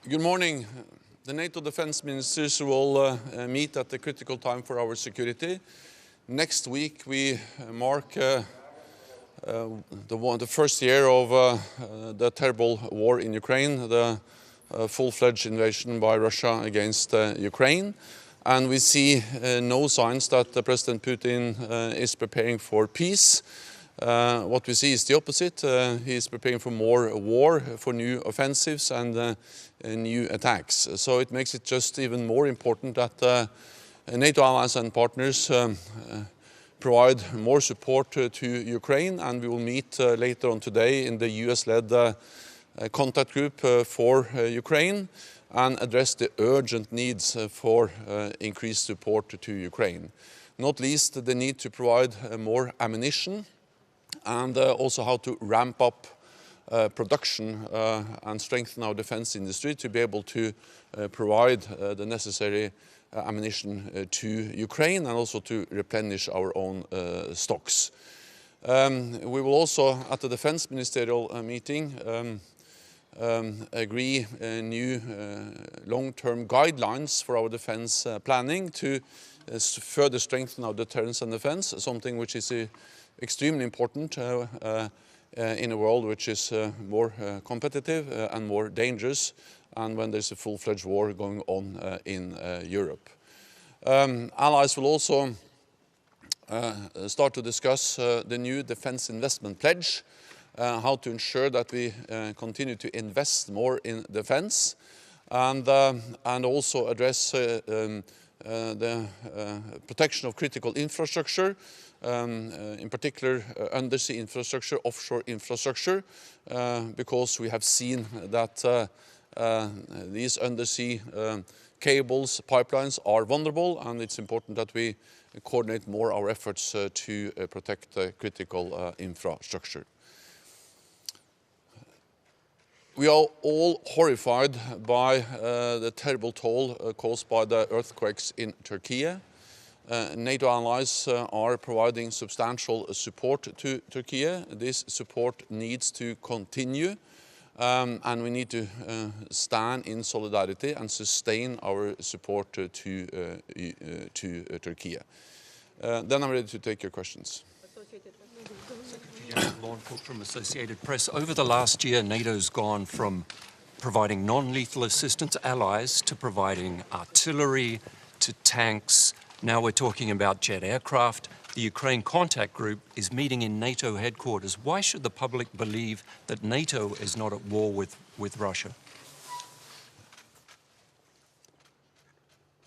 Good morning. The NATO defense ministers will meet at the critical time for our security. Next week we mark the first year of the terrible war in Ukraine, the full-fledged invasion by Russia against Ukraine. And we see no signs that President Putin is preparing for peace. What we see is the opposite. He is preparing for more war, for new offensives and new attacks. So it makes it just even more important that NATO allies and partners provide more support to Ukraine, and we will meet later on today in the US-led contact group for Ukraine. and address the urgent needs for increased support to Ukraine. Not least the need to provide more ammunition and also how to ramp up production and strengthen our defense industry to be able to provide the necessary ammunition to Ukraine and also to replenish our own stocks. We will also, at the Defense Ministerial meeting, agree new long-term guidelines for our defense planning to further strengthen our deterrence and defense, something which is extremely important in a world which is more competitive and more dangerous, and when there's a full-fledged war going on in Europe. Allies will also start to discuss the new defense investment pledge, how to ensure that we continue to invest more in defense, and also address the protection of critical infrastructure, in particular undersea infrastructure, offshore infrastructure, because we have seen that these undersea cables, pipelines are vulnerable, and it's important that we coordinate more our efforts to protect critical infrastructure. We are all horrified by the terrible toll caused by the earthquakes in Turkey. NATO allies are providing substantial support to Turkey. This support needs to continue, and we need to stand in solidarity and sustain our support to Turkey. Then I'm ready to take your questions. Lauren Cook from Associated Press. Over the last year, NATO's gone from providing non-lethal assistance to allies to providing artillery, to tanks. Now we're talking about jet aircraft. The Ukraine Contact Group is meeting in NATO headquarters. Why should the public believe that NATO is not at war with Russia?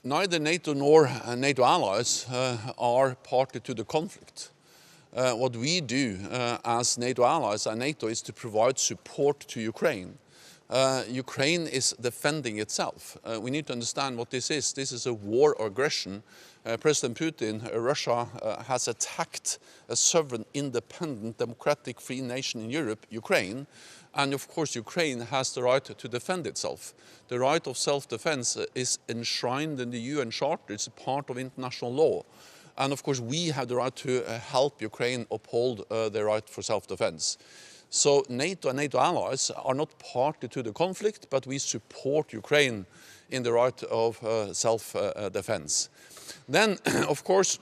Neither NATO nor NATO allies are party to the conflict. What we do as NATO allies and NATO is to provide support to Ukraine. Ukraine is defending itself. We need to understand what this is. This is a war or aggression. President Putin, Russia, has attacked a sovereign, independent, democratic, free nation in Europe, Ukraine. And of course, Ukraine has the right to defend itself. The right of self-defense is enshrined in the UN Charter. It's a part of international law. And of course, we have the right to help Ukraine uphold their right for self-defense. So NATO and NATO allies are not party to the conflict, but we support Ukraine in the right of self-defense. Then, of course,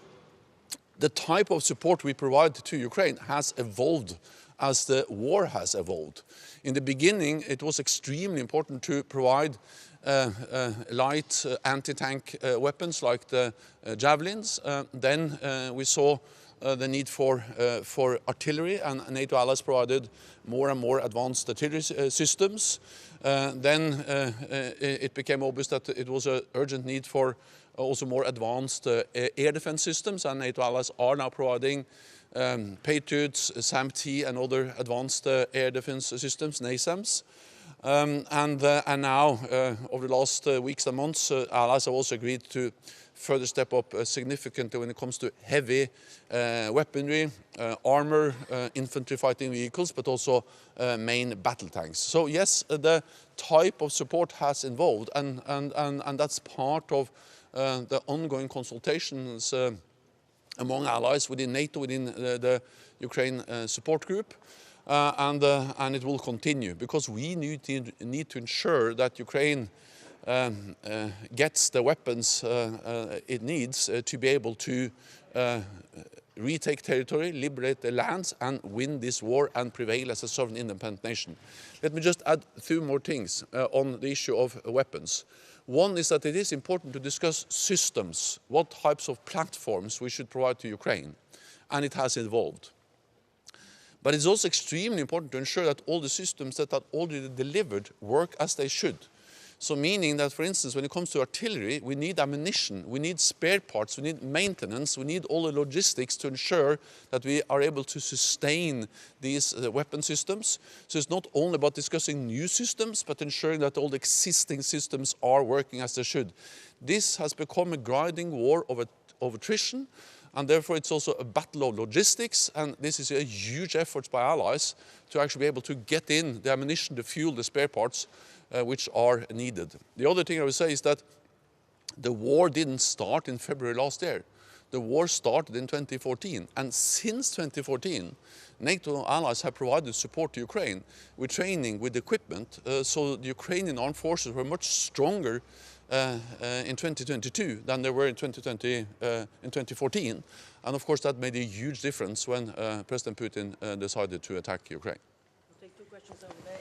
the type of support we provide to Ukraine has evolved as the war has evolved. In the beginning, it was extremely important to provide light anti-tank weapons like the javelins. Then we saw the need for artillery, and NATO allies provided more and more advanced artillery systems. Then it became obvious that it was an urgent need for also more advanced air defense systems, and NATO allies are now providing Patriots, SAM-T and other advanced air defense systems, NASAMS. And now, over the last weeks and months, allies have also agreed to further step up significantly when it comes to heavy weaponry, armor, infantry fighting vehicles, but also main battle tanks. So yes, the type of support has evolved, and that's part of the ongoing consultations among allies within NATO, within the Ukraine support group. And it will continue, because we need to ensure that Ukraine gets the weapons it needs to be able to retake territory, liberate the lands, and win this war and prevail as a sovereign independent nation. Let me just add 2 more things on the issue of weapons. One is that it is important to discuss systems, what types of platforms we should provide to Ukraine, and it has evolved. But it's also extremely important to ensure that all the systems that are already delivered work as they should. So meaning that, for instance, when it comes to artillery, we need ammunition, we need spare parts, we need maintenance, we need all the logistics to ensure that we are able to sustain these weapon systems. So it's not only about discussing new systems, but ensuring that all the existing systems are working as they should. This has become a grinding war of attrition, and therefore it's also a battle of logistics, and this is a huge effort by allies to actually be able to get in the ammunition, the fuel, the spare parts which are needed. The other thing I would say is that the war didn't start in February last year. The war started in 2014, and since 2014, NATO allies have provided support to Ukraine with training, with equipment, so the Ukrainian armed forces were much stronger in 2022 than they were in 2014. And of course that made a huge difference when President Putin decided to attack Ukraine. We'll take two questions over there.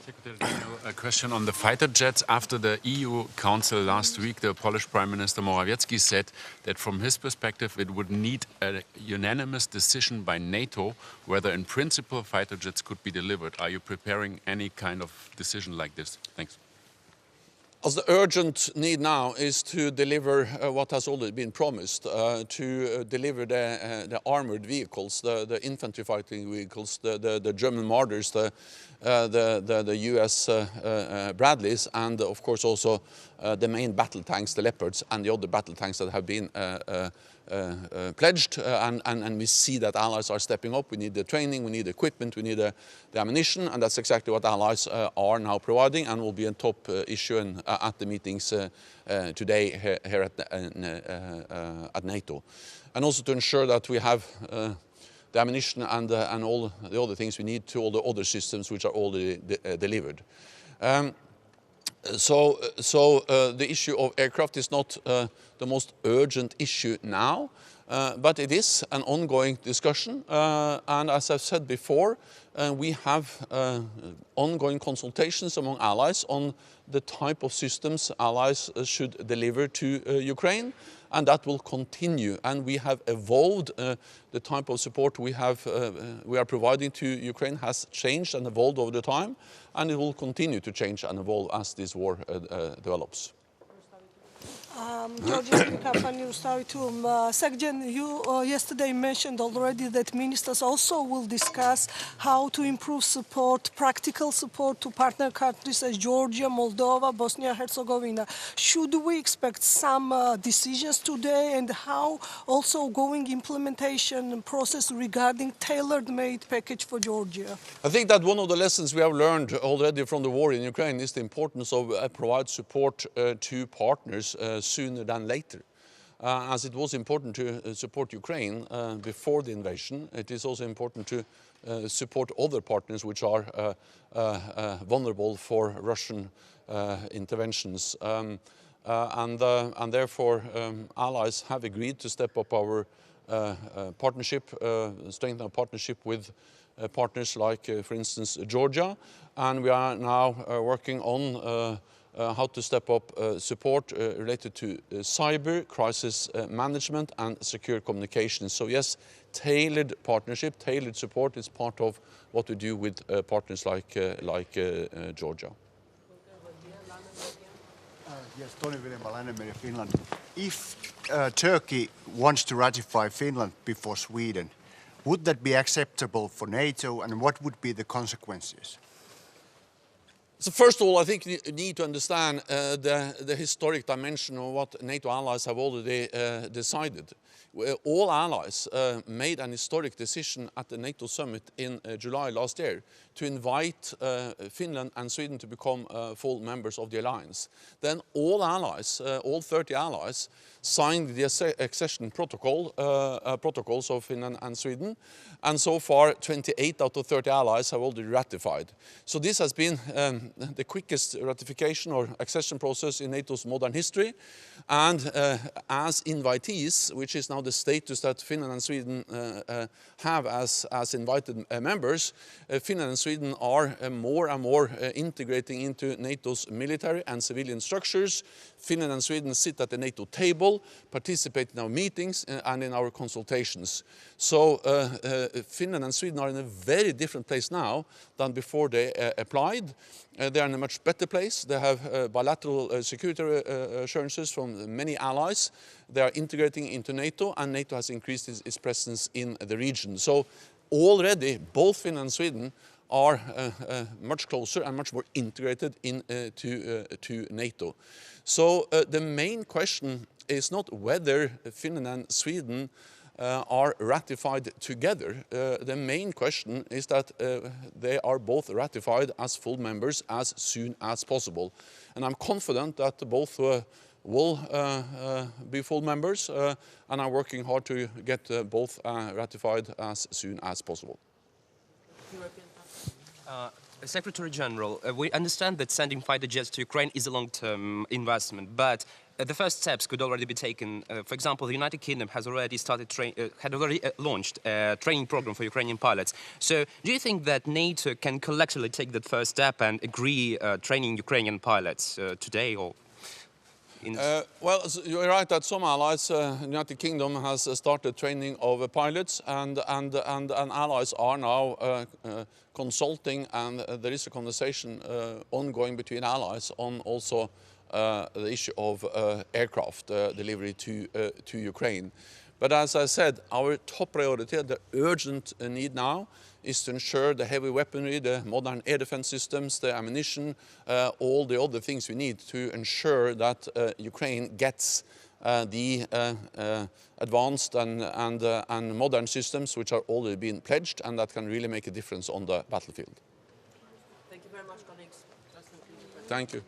Secretary General, a question on the fighter jets. After the EU Council last week, the Polish Prime Minister Morawiecki said that from his perspective it would need a unanimous decision by NATO whether in principle fighter jets could be delivered. Are you preparing any kind of decision like this? Thanks. As the urgent need now is to deliver what has already been promised, to deliver the armored vehicles, the infantry fighting vehicles, the German Marders, the US Bradleys, and of course also the main battle tanks, the Leopards, and the other battle tanks that have been pledged, and we see that allies are stepping up. We need the training, we need the equipment, we need the ammunition, and that's exactly what allies are now providing, and will be a top issue at the meetings today here at NATO. And also to ensure that we have the ammunition and all the other things we need to all the other systems which are already delivered. So the issue of aircraft is not the most urgent issue now, but it is an ongoing discussion. And as I've said before, we have ongoing consultations among allies on the type of systems allies should deliver to Ukraine, and that will continue. And we have evolved the type of support we are providing to Ukraine has changed and evolved over the time, and it will continue to change and evolve as this war develops. Georgian company Secretary, you yesterday mentioned already that ministers also will discuss how to improve support, practical support to partner countries as Georgia, Moldova, Bosnia-Herzegovina. Should we expect some decisions today, and how also going implementation process regarding tailored-made package for Georgia? I think that one of the lessons we have learned already from the war in Ukraine is the importance of provide support to partners sooner than later. As it was important to support Ukraine before the invasion, it is also important to support other partners which are vulnerable for Russian interventions. And therefore allies have agreed to step up our partnership, strengthen our partnership with partners like, for instance, Georgia. And we are now working on how to step up support related to cyber, crisis management and secure communications. So yes, tailored partnership, tailored support is part of what we do with partners like Georgia. Yes, Tony William, Finland. If Turkey wants to ratify Finland before Sweden, would that be acceptable for NATO, and what would be the consequences? So first of all, I think you need to understand the historic dimension of what NATO allies have already decided. All allies made an historic decision at the NATO summit in July last year to invite Finland and Sweden to become full members of the alliance. Then all allies, all 30 allies, signed the accession protocols of Finland and Sweden, and so far 28 out of 30 allies have already ratified. So this has been the quickest ratification or accession process in NATO's modern history, and as invitees, which is now the status that Finland and Sweden have as invited members, Finland and Sweden are more and more integrating into NATO's military and civilian structures. Finland and Sweden sit at the NATO table, participate in our meetings and in our consultations. So Finland and Sweden are in a very different place now than before they applied. They are in a much better place. They have bilateral security assurances from many allies. They are integrating into NATO, and NATO has increased its presence in the region. So already both Finland and Sweden are much closer and much more integrated to NATO. So the main question is not whether Finland and Sweden are ratified together. The main question is that they are both ratified as full members as soon as possible. And I'm confident that both will be full members, and I'm working hard to get both ratified as soon as possible. Secretary General, we understand that sending fighter jets to Ukraine is a long-term investment, but the first steps could already be taken. For example, the United Kingdom has already launched a training program for Ukrainian pilots. So, do you think that NATO can collectively take that first step and agree training Ukrainian pilots today or? Well, you're right that some allies, the United Kingdom has started training of pilots, and allies are now consulting, and there is a conversation ongoing between allies on also the issue of aircraft delivery to Ukraine. But as I said, our top priority, the urgent need now, is to ensure the heavy weaponry, the modern air defense systems, the ammunition, all the other things we need to ensure that Ukraine gets the advanced and modern systems which are already being pledged and that can really make a difference on the battlefield. Thank you very much, colleagues. Thank you.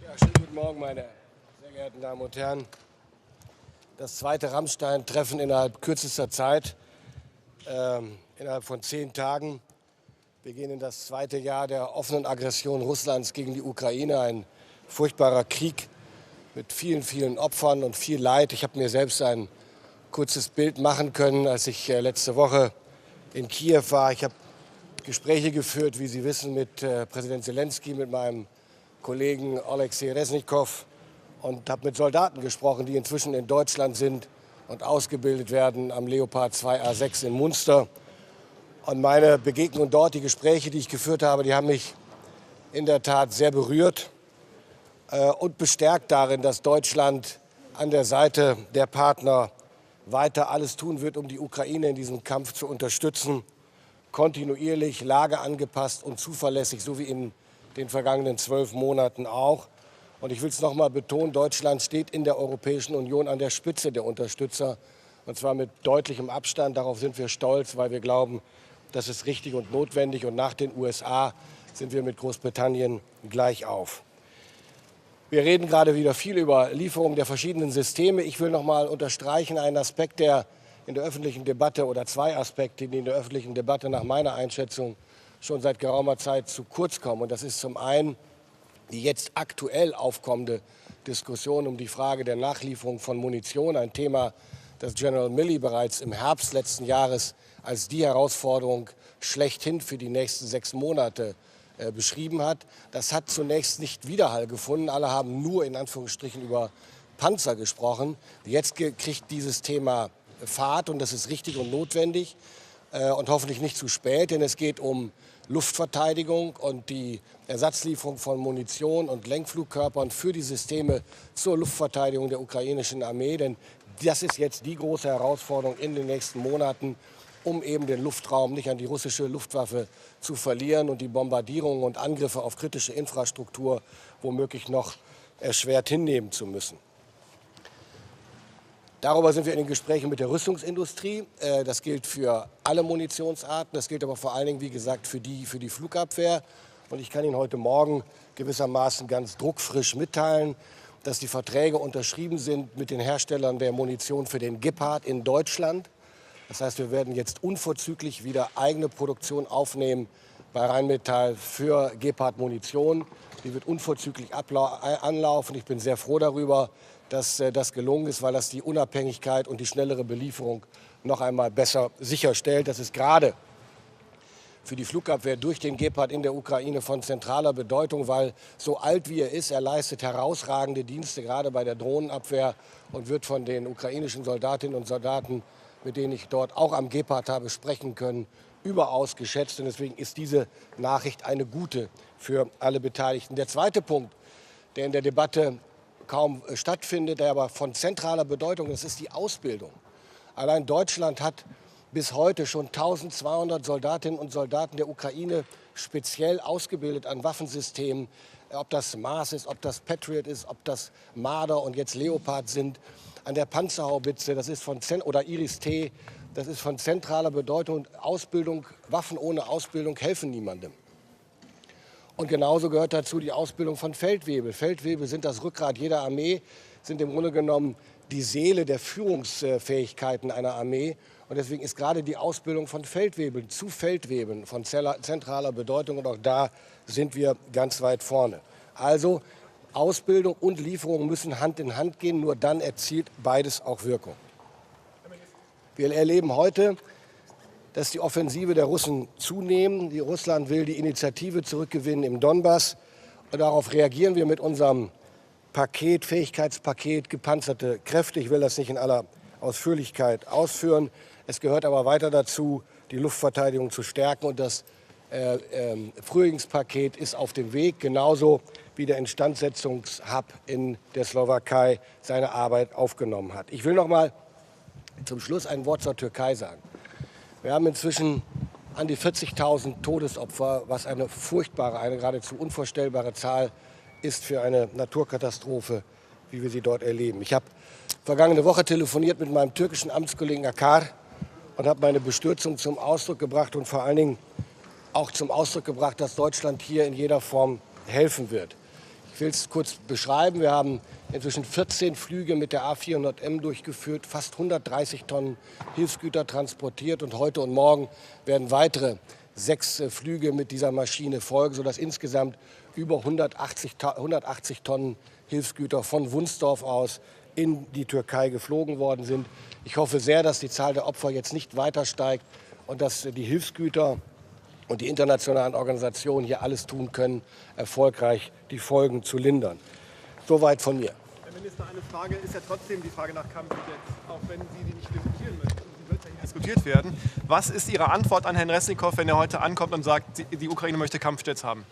Ja, schönen guten Morgen, meine sehr geehrten Damen und Herren. Das zweite Rammstein-Treffen innerhalb kürzester Zeit, innerhalb von 10 Tagen. Wir gehen in das zweite Jahr der offenen Aggression Russlands gegen die Ukraine. Ein furchtbarer Krieg mit vielen, vielen Opfern und viel Leid. Ich habe mir selbst ein kurzes Bild machen können, als ich letzte Woche in Kiew war. Ich habe Gespräche geführt, wie Sie wissen, mit Präsident Zelensky, mit meinem Kollegen Alexei Resnikow und habe mit Soldaten gesprochen, die inzwischen in Deutschland sind und ausgebildet werden am Leopard 2A6 in Munster. Und meine Begegnungen dort, die Gespräche, die ich geführt habe, die haben mich in der Tat sehr berührt und bestärkt darin, dass Deutschland an der Seite der Partner weiter alles tun wird, um die Ukraine in diesem Kampf zu unterstützen. Kontinuierlich, lageangepasst und zuverlässig, so wie in den vergangenen 12 Monaten auch. Und ich will es noch mal betonen, Deutschland steht in der Europäischen Union an der Spitze der Unterstützer. Und zwar mit deutlichem Abstand. Darauf sind wir stolz, weil wir glauben, das ist richtig und notwendig. Und nach den USA sind wir mit Großbritannien gleich auf. Wir reden gerade wieder viel über Lieferung der verschiedenen Systeme. Ich will noch mal unterstreichen einen Aspekt, der in der öffentlichen Debatte, oder 2 Aspekte, die in der öffentlichen Debatte nach meiner Einschätzung schon seit geraumer Zeit zu kurz kommen. Und das ist zum einen die jetzt aktuell aufkommende Diskussion um die Frage der Nachlieferung von Munition, ein Thema, das General Milley bereits im Herbst letzten Jahres als die Herausforderung schlechthin für die nächsten 6 Monate beschrieben hat. Das hat zunächst nicht Widerhall gefunden. Alle haben nur in Anführungsstrichen über Panzer gesprochen. Jetzt kriegt dieses Thema Fahrt und das ist richtig und notwendig und hoffentlich nicht zu spät, denn es geht um Luftverteidigung und die Ersatzlieferung von Munition und Lenkflugkörpern für die Systeme zur Luftverteidigung der ukrainischen Armee. Denn das ist jetzt die große Herausforderung in den nächsten Monaten, um eben den Luftraum nicht an die russische Luftwaffe zu verlieren und die Bombardierungen und Angriffe auf kritische Infrastruktur womöglich noch erschwert hinnehmen zu müssen. Darüber sind wir in den Gesprächen mit der Rüstungsindustrie. Das gilt für alle Munitionsarten, das gilt aber vor allen Dingen, wie gesagt, für die Flugabwehr. Und ich kann Ihnen heute Morgen gewissermaßen ganz druckfrisch mitteilen, dass die Verträge unterschrieben sind mit den Herstellern der Munition für den Gepard in Deutschland. Das heißt, wir werden jetzt unverzüglich wieder eigene Produktion aufnehmen bei Rheinmetall für Gepard-Munition. Die wird unverzüglich anlaufen. Ich bin sehr froh darüber, dass das gelungen ist, weil das die Unabhängigkeit und die schnellere Belieferung noch einmal besser sicherstellt. Das ist gerade für die Flugabwehr durch den Gepard in der Ukraine von zentraler Bedeutung, weil so alt wie er ist, er leistet herausragende Dienste, gerade bei der Drohnenabwehr und wird von den ukrainischen Soldatinnen und Soldaten, mit denen ich dort auch am Gepard habe sprechen können, überaus geschätzt. Und deswegen ist diese Nachricht eine gute für alle Beteiligten. Der zweite Punkt, der in der Debatte kaum stattfindet, der aber von zentraler Bedeutung ist, ist die Ausbildung. Allein Deutschland hat bis heute schon 1200 Soldatinnen und Soldaten der Ukraine speziell ausgebildet an Waffensystemen. Ob das Mars ist, ob das Patriot ist, ob das Marder und jetzt Leopard sind. An der Panzerhaubitze, das ist oder Iris-T, das ist von zentraler Bedeutung. Ausbildung, Waffen ohne Ausbildung helfen niemandem. Und genauso gehört dazu die Ausbildung von Feldwebel. Feldwebel sind das Rückgrat jeder Armee, sind im Grunde genommen die Seele der Führungsfähigkeiten einer Armee. Und deswegen ist gerade die Ausbildung von Feldwebeln zu Feldwebeln von zentraler Bedeutung. Und auch da sind wir ganz weit vorne. Also Ausbildung und Lieferung müssen Hand in Hand gehen. Nur dann erzielt beides auch Wirkung. Wir erleben heute, dass die Offensive der Russen zunehmen. Russland will die Initiative zurückgewinnen im Donbass. Und darauf reagieren wir mit unserem Fähigkeitspaket, gepanzerte Kräfte. Ich will das nicht in aller Ausführlichkeit ausführen. Es gehört aber weiter dazu, die Luftverteidigung zu stärken. Und das Frühlingspaket ist auf dem Weg, genauso wie der Instandsetzungshub in der Slowakei seine Arbeit aufgenommen hat. Ich will noch mal zum Schluss ein Wort zur Türkei sagen. Wir haben inzwischen an die 40.000 Todesopfer, was eine furchtbare, eine geradezu unvorstellbare Zahl ist für eine Naturkatastrophe, wie wir sie dort erleben. Ich habe vergangene Woche telefoniert mit meinem türkischen Amtskollegen Akar und habe meine Bestürzung zum Ausdruck gebracht und vor allen Dingen auch zum Ausdruck gebracht, dass Deutschland hier in jeder Form helfen wird. Ich will es kurz beschreiben. Wir haben inzwischen 14 Flüge mit der A400M durchgeführt, fast 130 Tonnen Hilfsgüter transportiert und heute und morgen werden weitere 6 Flüge mit dieser Maschine folgen, sodass insgesamt über 180 Tonnen Hilfsgüter von Wunsdorf aus in die Türkei geflogen worden sind. Ich hoffe sehr, dass die Zahl der Opfer jetzt nicht weiter steigt und dass die Hilfsgüter und die internationalen Organisationen hier alles tun können, erfolgreich die Folgen zu lindern. Soweit von mir. Herr Minister, eine Frage ist ja trotzdem die Frage nach Kampfjets, auch wenn Sie die nicht diskutieren möchten. Sie wird ja hier diskutiert werden. Was ist Ihre Antwort an Herrn Resnikow, wenn er heute ankommt und sagt, die Ukraine möchte Kampfjets haben?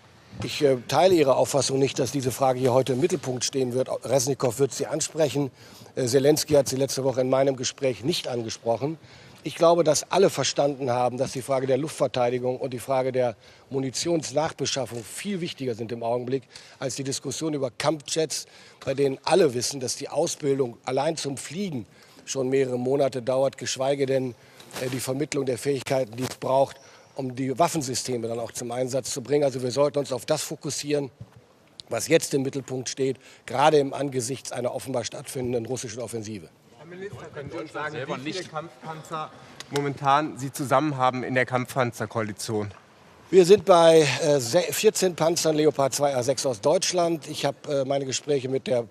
Ich teile Ihre Auffassung nicht, dass diese Frage hier heute im Mittelpunkt stehen wird. Resnikow wird sie ansprechen. Zelensky hat sie letzte Woche in meinem Gespräch nicht angesprochen. Ich glaube, dass alle verstanden haben, dass die Frage der Luftverteidigung und die Frage der Munitionsnachbeschaffung viel wichtiger sind im Augenblick als die Diskussion über Kampfjets, bei denen alle wissen, dass die Ausbildung allein zum Fliegen schon mehrere Monate dauert, geschweige denn die Vermittlung der Fähigkeiten, die es braucht, um die Waffensysteme dann auch zum Einsatz zu bringen. Also wir sollten uns auf das fokussieren, was jetzt im Mittelpunkt steht, gerade im Angesichts einer offenbar stattfindenden russischen Offensive. Herr Minister, können Sie uns sagen, wie viele Kampfpanzer momentan Sie zusammen haben in der Kampfpanzerkoalition? Wir sind bei 14 Panzern Leopard 2 A6 aus Deutschland. Ich habe meine Gespräche mit der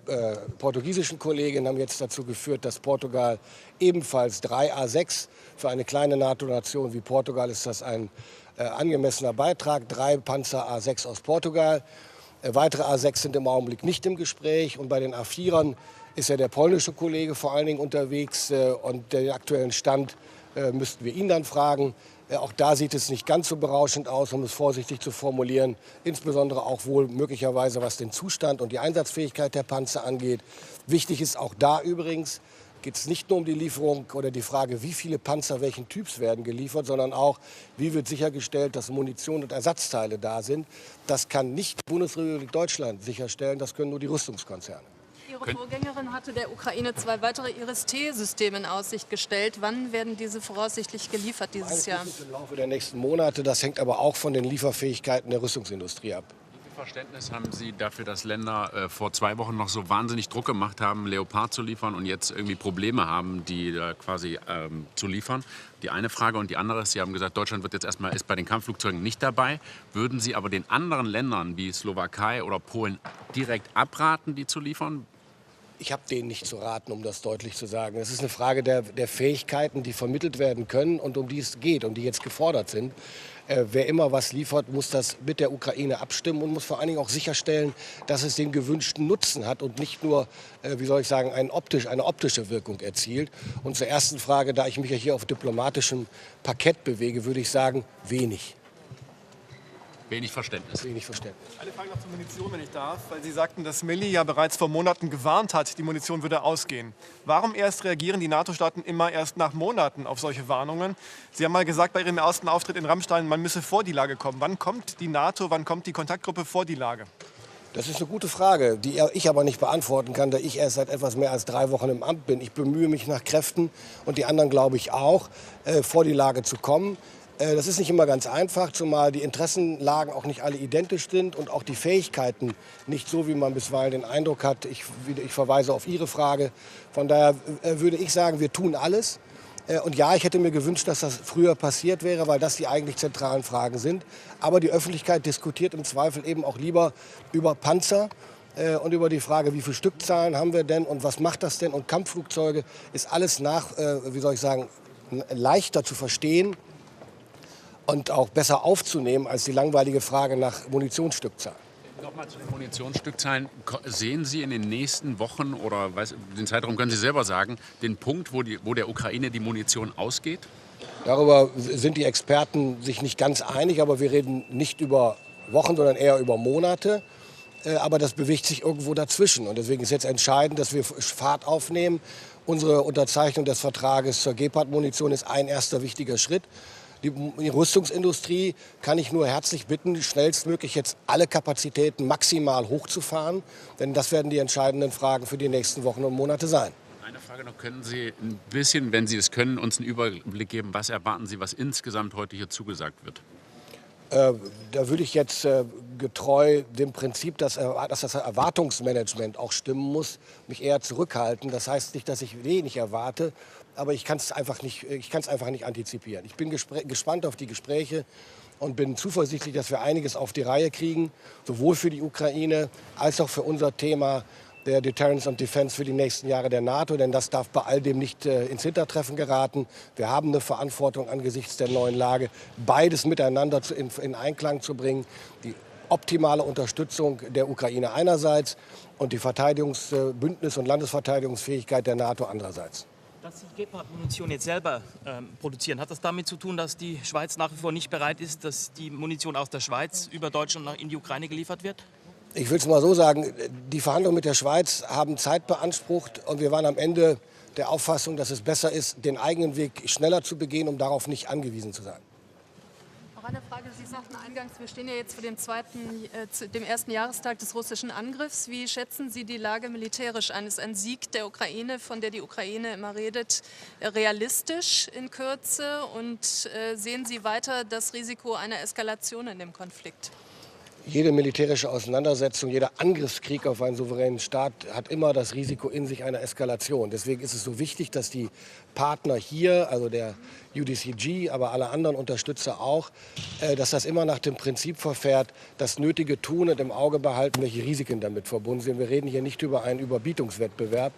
portugiesischen Kollegin haben jetzt dazu geführt, dass Portugal ebenfalls 3 A6, für eine kleine NATO-Nation wie Portugal ist das ein angemessener Beitrag, 3 Panzer A6 aus Portugal. Weitere A6 sind im Augenblick nicht im Gespräch und bei den A4ern ist ja der polnische Kollege vor allen Dingen unterwegs und den aktuellen Stand müssten wir ihn dann fragen. Auch da sieht es nicht ganz so berauschend aus, um es vorsichtig zu formulieren. Insbesondere auch wohl möglicherweise, was den Zustand und die Einsatzfähigkeit der Panzer angeht. Wichtig ist auch da übrigens, geht es nicht nur um die Lieferung oder die Frage, wie viele Panzer welchen Typs werden geliefert, sondern auch, wie wird sichergestellt, dass Munition und Ersatzteile da sind. Das kann nicht die Bundesrepublik Deutschland sicherstellen, das können nur die Rüstungskonzerne. Ihre Vorgängerin hatte der Ukraine 2 weitere IRIS-T-Systeme in Aussicht gestellt. Wann werden diese voraussichtlich geliefert dieses Jahr? Im Laufe der nächsten Monate. Das hängt aber auch von den Lieferfähigkeiten der Rüstungsindustrie ab. Wie viel Verständnis haben Sie dafür, dass Länder vor 2 Wochen noch so wahnsinnig Druck gemacht haben, Leopard zu liefern und jetzt irgendwie Probleme haben, die quasi zu liefern? Die eine Frage. Und die andere ist, Sie haben gesagt, Deutschland wird jetzt ist bei den Kampfflugzeugen nicht dabei. Würden Sie aber den anderen Ländern wie Slowakei oder Polen direkt abraten, die zu liefern? Ich habe denen nicht zu raten, um das deutlich zu sagen. Es ist eine Frage der Fähigkeiten, die vermittelt werden können und um die es geht und die jetzt gefordert sind. Wer immer was liefert, muss das mit der Ukraine abstimmen und muss vor allen Dingen auch sicherstellen, dass es den gewünschten Nutzen hat und nicht nur, wie soll ich sagen, eine optische Wirkung erzielt. Und zur ersten Frage, da ich mich ja hier auf diplomatischem Parkett bewege, würde ich sagen, wenig. Wenig Verständnis. Wenig Verständnis. Eine Frage noch zur Munition, wenn ich darf, weil Sie sagten, dass Milli ja bereits vor Monaten gewarnt hat, die Munition würde ausgehen. Warum erst reagieren die NATO-Staaten immer erst nach Monaten auf solche Warnungen? Sie haben mal gesagt bei Ihrem ersten Auftritt in Rammstein, man müsse vor die Lage kommen. Wann kommt die NATO, wann kommt die Kontaktgruppe vor die Lage? Das ist eine gute Frage, die ich aber nicht beantworten kann, da ich erst seit etwas mehr als 3 Wochen im Amt bin. Ich bemühe mich nach Kräften und die anderen, glaube ich, auch, vor die Lage zu kommen. Das ist nicht immer ganz einfach, zumal die Interessenlagen auch nicht alle identisch sind und auch die Fähigkeiten nicht so, wie man bisweilen den Eindruck hat. Ich verweise auf Ihre Frage. Von daher würde ich sagen, wir tun alles. Und ja, ich hätte mir gewünscht, dass das früher passiert wäre, weil das die eigentlich zentralen Fragen sind. Aber die Öffentlichkeit diskutiert im Zweifel eben auch lieber über Panzer und über die Frage, wie viele Stückzahlen haben wir denn und was macht das denn? Und Kampfflugzeuge ist alles leichter zu verstehen und auch besser aufzunehmen als die langweilige Frage nach Munitionsstückzahlen. Nochmal zu den Munitionsstückzahlen. Sehen Sie in den nächsten Wochen oder den Zeitraum können Sie selber sagen, den Punkt, wo der Ukraine die Munition ausgeht? Darüber sind die Experten sich nicht ganz einig, aber wir reden nicht über Wochen, sondern eher über Monate. Aber das bewegt sich irgendwo dazwischen. Und deswegen ist jetzt entscheidend, dass wir Fahrt aufnehmen. Unsere Unterzeichnung des Vertrages zur Gepard-Munition ist ein erster wichtiger Schritt. Die Rüstungsindustrie kann ich nur herzlich bitten, schnellstmöglich jetzt alle Kapazitäten maximal hochzufahren. Denn das werden die entscheidenden Fragen für die nächsten Wochen und Monate sein. Eine Frage noch, können Sie ein bisschen, wenn Sie es können, uns einen Überblick geben, was erwarten Sie, was insgesamt heute hier zugesagt wird? Da würde ich jetzt getreu dem Prinzip, dass das Erwartungsmanagement auch stimmen muss, mich eher zurückhalten. Das heißt nicht, dass ich wenig erwarte, aber ich kann es einfach nicht antizipieren. Ich bin gespannt auf die Gespräche und bin zuversichtlich, dass wir einiges auf die Reihe kriegen, sowohl für die Ukraine als auch für unser Thema der Deterrence und Defense für die nächsten Jahre der NATO, denn das darf bei all dem nicht ins Hintertreffen geraten. Wir haben eine Verantwortung angesichts der neuen Lage, beides miteinander in Einklang zu bringen. Die optimale Unterstützung der Ukraine einerseits und die Bündnis- und Landesverteidigungsfähigkeit der NATO andererseits. Dass Sie Gepard-Munition jetzt selber produzieren, hat das damit zu tun, dass die Schweiz nach wie vor nicht bereit ist, dass die Munition aus der Schweiz über Deutschland in die Ukraine geliefert wird? Ich will es mal so sagen, die Verhandlungen mit der Schweiz haben Zeit beansprucht und wir waren am Ende der Auffassung, dass es besser ist, den eigenen Weg schneller zu begehen, um darauf nicht angewiesen zu sein. Noch eine Frage. Sie sagten eingangs, wir stehen ja jetzt vor dem ersten Jahrestag des russischen Angriffs. Wie schätzen Sie die Lage militärisch ein? Ist ein Sieg der Ukraine, von der die Ukraine immer redet, realistisch in Kürze? Und sehen Sie weiter das Risiko einer Eskalation in dem Konflikt? Jede militärische Auseinandersetzung, jeder Angriffskrieg auf einen souveränen Staat hat immer das Risiko in sich einer Eskalation. Deswegen ist es so wichtig, dass die Partner hier, also der UDCG, aber alle anderen Unterstützer auch, dass das immer nach dem Prinzip verfährt, das Nötige tun und im Auge behalten, welche Risiken damit verbunden sind. Wir reden hier nicht über einen Überbietungswettbewerb.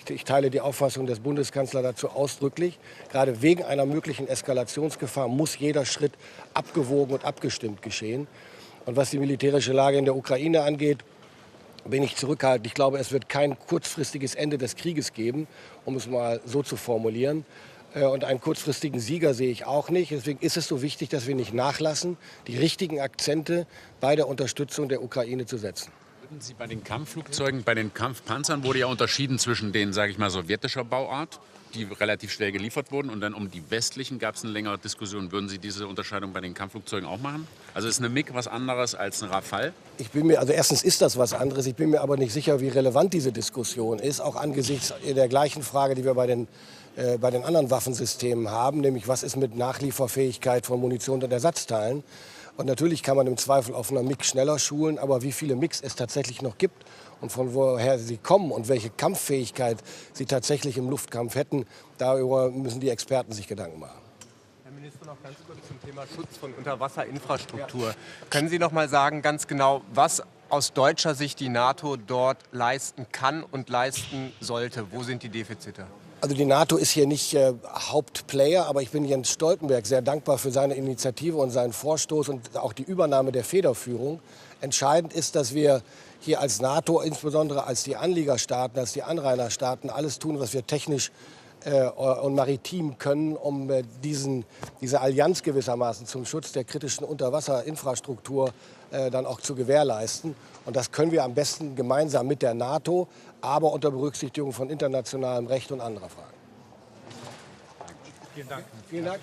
Ich teile die Auffassung des Bundeskanzlers dazu ausdrücklich. Gerade wegen einer möglichen Eskalationsgefahr muss jeder Schritt abgewogen und abgestimmt geschehen. Und was die militärische Lage in der Ukraine angeht, bin ich zurückhaltend. Ich glaube, es wird kein kurzfristiges Ende des Krieges geben, um es mal so zu formulieren. Und einen kurzfristigen Sieger sehe ich auch nicht. Deswegen ist es so wichtig, dass wir nicht nachlassen, die richtigen Akzente bei der Unterstützung der Ukraine zu setzen. Würden Sie bei den Kampfflugzeugen, bei den Kampfpanzern wurde ja unterschieden zwischen den, sage ich mal, sowjetischer Bauart, die relativ schnell geliefert wurden, und dann um die westlichen gab es eine längere Diskussion. Würden Sie diese Unterscheidung bei den Kampfflugzeugen auch machen? Also ist eine MiG was anderes als ein Rafale? Also erstens ist das was anderes. Ich bin mir aber nicht sicher, wie relevant diese Diskussion ist, auch angesichts der gleichen Frage, die wir bei den anderen Waffensystemen haben, nämlich was ist mit Nachlieferfähigkeit von Munition und Ersatzteilen. Und natürlich kann man im Zweifel auf einer MiG schneller schulen, aber wie viele MiGs es tatsächlich noch gibt und von woher sie kommen und welche Kampffähigkeit sie tatsächlich im Luftkampf hätten, darüber müssen die Experten sich Gedanken machen. Herr Minister, noch ganz kurz zum Thema Schutz von Unterwasserinfrastruktur. Ja. Können Sie noch mal sagen, ganz genau, was aus deutscher Sicht die NATO dort leisten kann und leisten sollte? Wo sind die Defizite? Also die NATO ist hier nicht Hauptplayer, aber ich bin Jens Stoltenberg sehr dankbar für seine Initiative und seinen Vorstoß und auch die Übernahme der Federführung. Entscheidend ist, dass wir hier als NATO, insbesondere als die Anliegerstaaten, als die Anrainerstaaten, alles tun, was wir technisch und maritim können, um diese Allianz gewissermaßen zum Schutz der kritischen Unterwasserinfrastruktur dann auch zu gewährleisten. Und das können wir am besten gemeinsam mit der NATO, aber unter Berücksichtigung von internationalem Recht und anderer Fragen. Vielen Dank. Vielen Dank.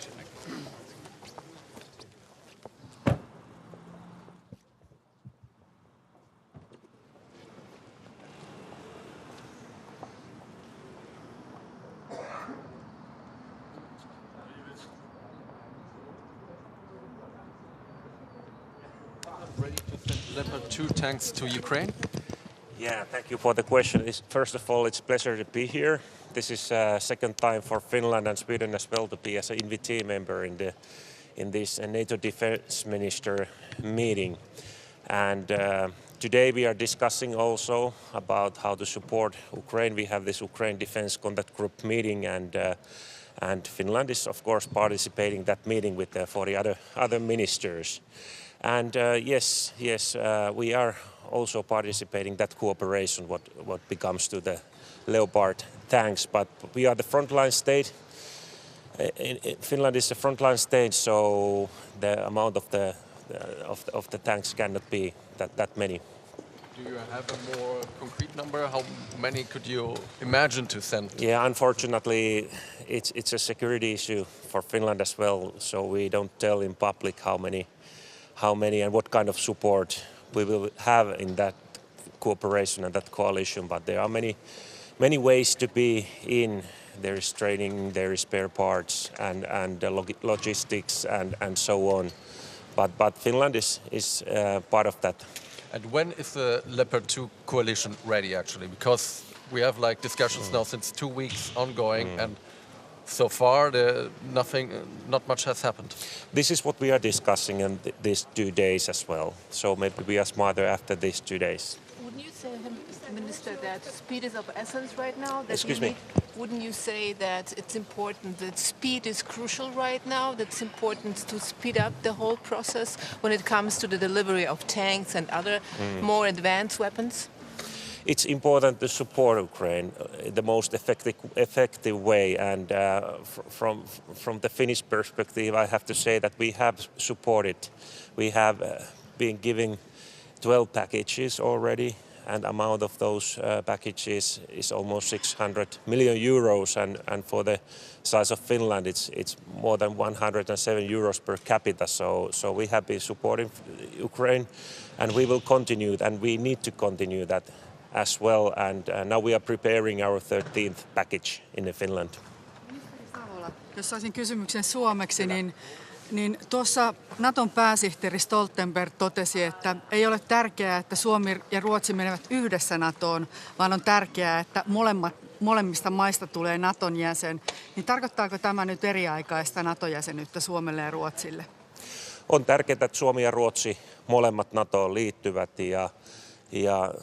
Ready to send Leopard 2 tanks to Ukraine? Yeah, thank you for the question. First of all, it's a pleasure to be here. This is second time for Finland and Sweden as well to be as an invitee member in this NATO Defense Minister meeting. And today we are discussing also about how to support Ukraine. We have this Ukraine Defense Contact Group meeting, and Finland is of course participating that meeting with 40 other ministers. And yes, we are also participating that cooperation what becomes to the Leopard tanks. But we are the frontline state. Finland is a frontline state, so the amount of the tanks cannot be that many. Do you have a more concrete number? How many could you imagine to send? Yeah, unfortunately, it's a security issue for Finland as well. So we don't tell in public how many and what kind of support we will have in that cooperation and that coalition. But there are many ways to be in. There is training, there is spare parts, and logistics, and so on. But Finland is part of that. And when is the Leopard 2 coalition ready, actually? Because we have discussions now since 2 weeks ongoing, and so far not much has happened. This is what we are discussing in these 2 days as well. So maybe we are smarter after these 2 days. Wouldn't you say, Minister, that speed is of essence right now? Excuse me? Wouldn't you say that it's important, that speed is crucial right now, that it's important to speed up the whole process when it comes to the delivery of tanks and other more advanced weapons? It's important to support Ukraine the most effective way, and from the Finnish perspective, I have to say that we have supported. We have been giving 12 packages already, and amount of those packages is almost 600 million euros, and for the size of Finland, it's more than 107 euros per capita. So we have been supporting Ukraine, and we will continue, and we need to continue that as well. And now we are preparing our 13th package in Finland. Jos saisin kysymyksen suomeksi, niin tuossa Naton pääsihteeri Stoltenberg totesi, että ei ole tärkeää, että Suomi ja Ruotsi menevät yhdessä NATOon, vaan on tärkeää, että molemmista maista tulee Naton jäsen. Niin tarkoittaako tämä nyt eriaikaista NATO-jäsenyyttä Suomelle ja Ruotsille? On tärkeää, että Suomi ja Ruotsi molemmat NATOon liittyvät, ja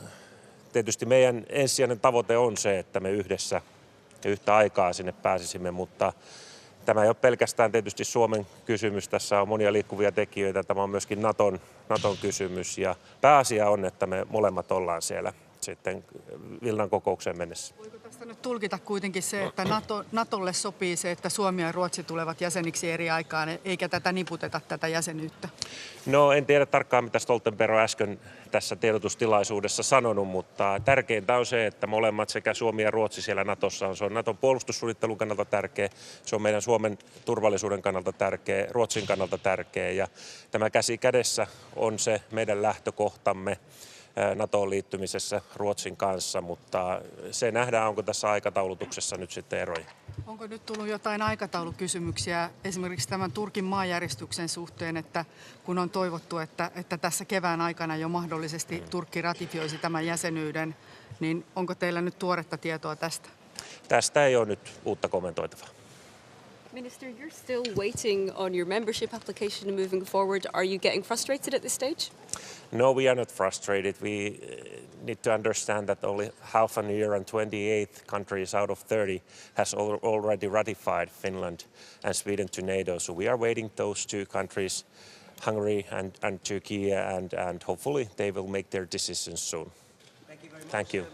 tietysti meidän ensisijainen tavoite on se, että me yhdessä yhtä aikaa sinne pääsisimme, mutta tämä ei ole pelkästään tietysti Suomen kysymys, tässä on monia liikkuvia tekijöitä, tämä on myöskin Naton kysymys, ja pääasia on, että me molemmat ollaan siellä sitten Vilnan kokoukseen mennessä. Voiko tästä nyt tulkita kuitenkin se, että Natolle sopii se, että Suomi ja Ruotsi tulevat jäseniksi eri aikaan, eikä tätä niputeta tätä jäsenyyttä? No en tiedä tarkkaan, mitä Stoltenberg on äsken tässä tiedotustilaisuudessa sanonut, mutta tärkeintä on se, että molemmat sekä Suomi ja Ruotsi siellä Natossa on. Se on Naton puolustussuunnittelun kannalta tärkeä, se on meidän Suomen turvallisuuden kannalta tärkeä, Ruotsin kannalta tärkeä ja tämä käsi kädessä on se meidän lähtökohtamme NATOon liittymisessä Ruotsin kanssa, mutta se nähdään, onko tässä aikataulutuksessa nyt sitten eroja. Onko nyt tullut jotain aikataulukysymyksiä esimerkiksi tämän Turkin maanjäristyksen suhteen, että kun on toivottu, että tässä kevään aikana jo mahdollisesti Turkki ratifioisi tämän jäsenyyden, niin onko teillä nyt tuoretta tietoa tästä? Tästä ei ole nyt uutta kommentoitavaa. Minister, you're still waiting on your membership application moving forward. Are you getting frustrated at this stage? No, we are not frustrated. We need to understand that only half a year and 28 countries out of 30 has already ratified Finland and Sweden to NATO. So we are waiting those two countries, Hungary and Turkey, and hopefully they will make their decisions soon. Thank you very much. Thank you.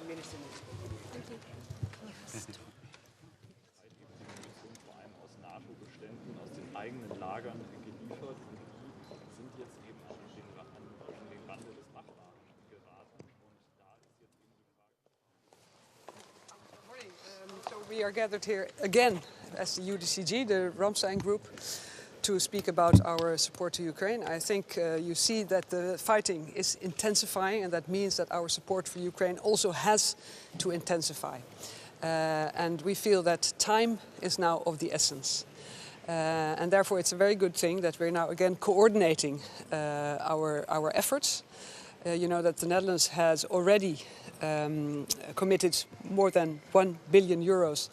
eigenen Lagern geliefert und die sind jetzt eben an den Rande des Machbaren geraten und da ist jetzt eben die Frage. So we are gathered here again as the UDCG, the Ramstein Group, to speak about our support to Ukraine. I think you see that the fighting is intensifying, and that means that our support for Ukraine also has to intensify. And we feel that time is now of the essence. And therefore it's a very good thing that we're now again coordinating our efforts. You know that the Netherlands has already committed more than 1 billion euros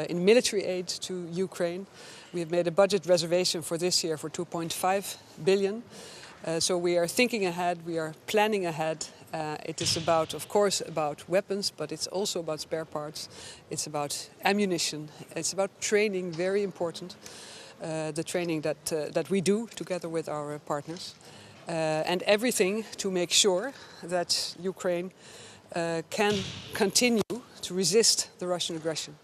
in military aid to Ukraine. We have made a budget reservation for this year for 2.5 billion. So we are thinking ahead, we are planning ahead. It is about, of course, about weapons, but it's also about spare parts. It's about ammunition. It's about training, very important. The training that we do together with our partners. And everything to make sure that Ukraine can continue to resist the Russian aggression.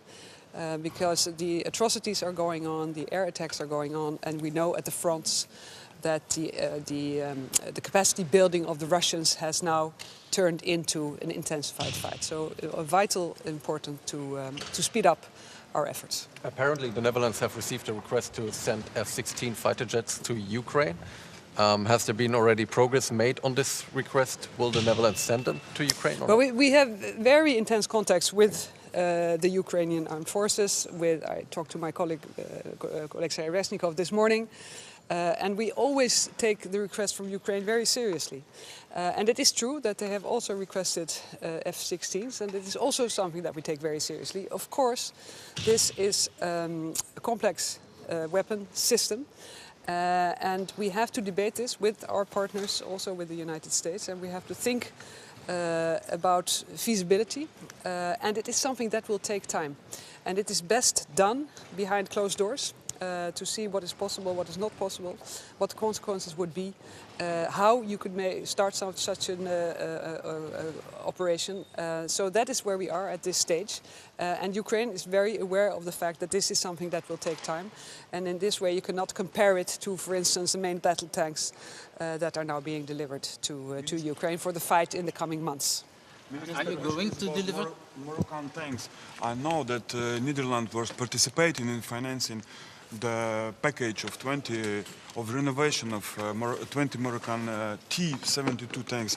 Because the atrocities are going on, the air attacks are going on, and we know at the fronts that the capacity building of the Russians has now turned into an intensified fight. So vital, important to speed up our efforts. Apparently the Netherlands have received a request to send F-16 fighter jets to Ukraine. Has there been already progress made on this request? Will the Netherlands send them to Ukraine? Or well, we have very intense contacts with the Ukrainian armed forces. I talked to my colleague Alexei Resnikov this morning. And we always take the request from Ukraine very seriously. And it is true that they have also requested F-16s, and it is also something that we take very seriously. Of course, this is a complex weapon system, and we have to debate this with our partners, also with the United States, and we have to think about feasibility, and it is something that will take time. And it is best done behind closed doors. To see what is possible, what is not possible, what the consequences would be, how you could start such an operation. So that is where we are at this stage. And Ukraine is very aware of the fact that this is something that will take time. And in this way you cannot compare it to, for instance, the main battle tanks that are now being delivered to Ukraine for the fight in the coming months. Are you going to deliver Moroccan tanks? I know that Netherlands was participating in financing the package of 20 of renovation of 20 Moroccan T-72 tanks.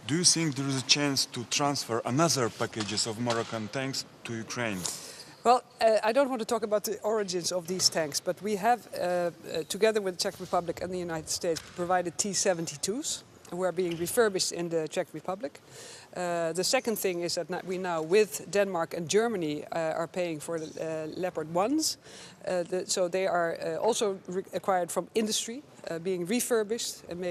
Do you think there is a chance to transfer another packages of Moroccan tanks to Ukraine? Well, I don't want to talk about the origins of these tanks, but we have, together with the Czech Republic and the United States, provided T-72s who are being refurbished in the Czech Republic. The second thing is that we now, with Denmark and Germany, are paying for the Leopard 1s. So they are also acquired from industry, being refurbished and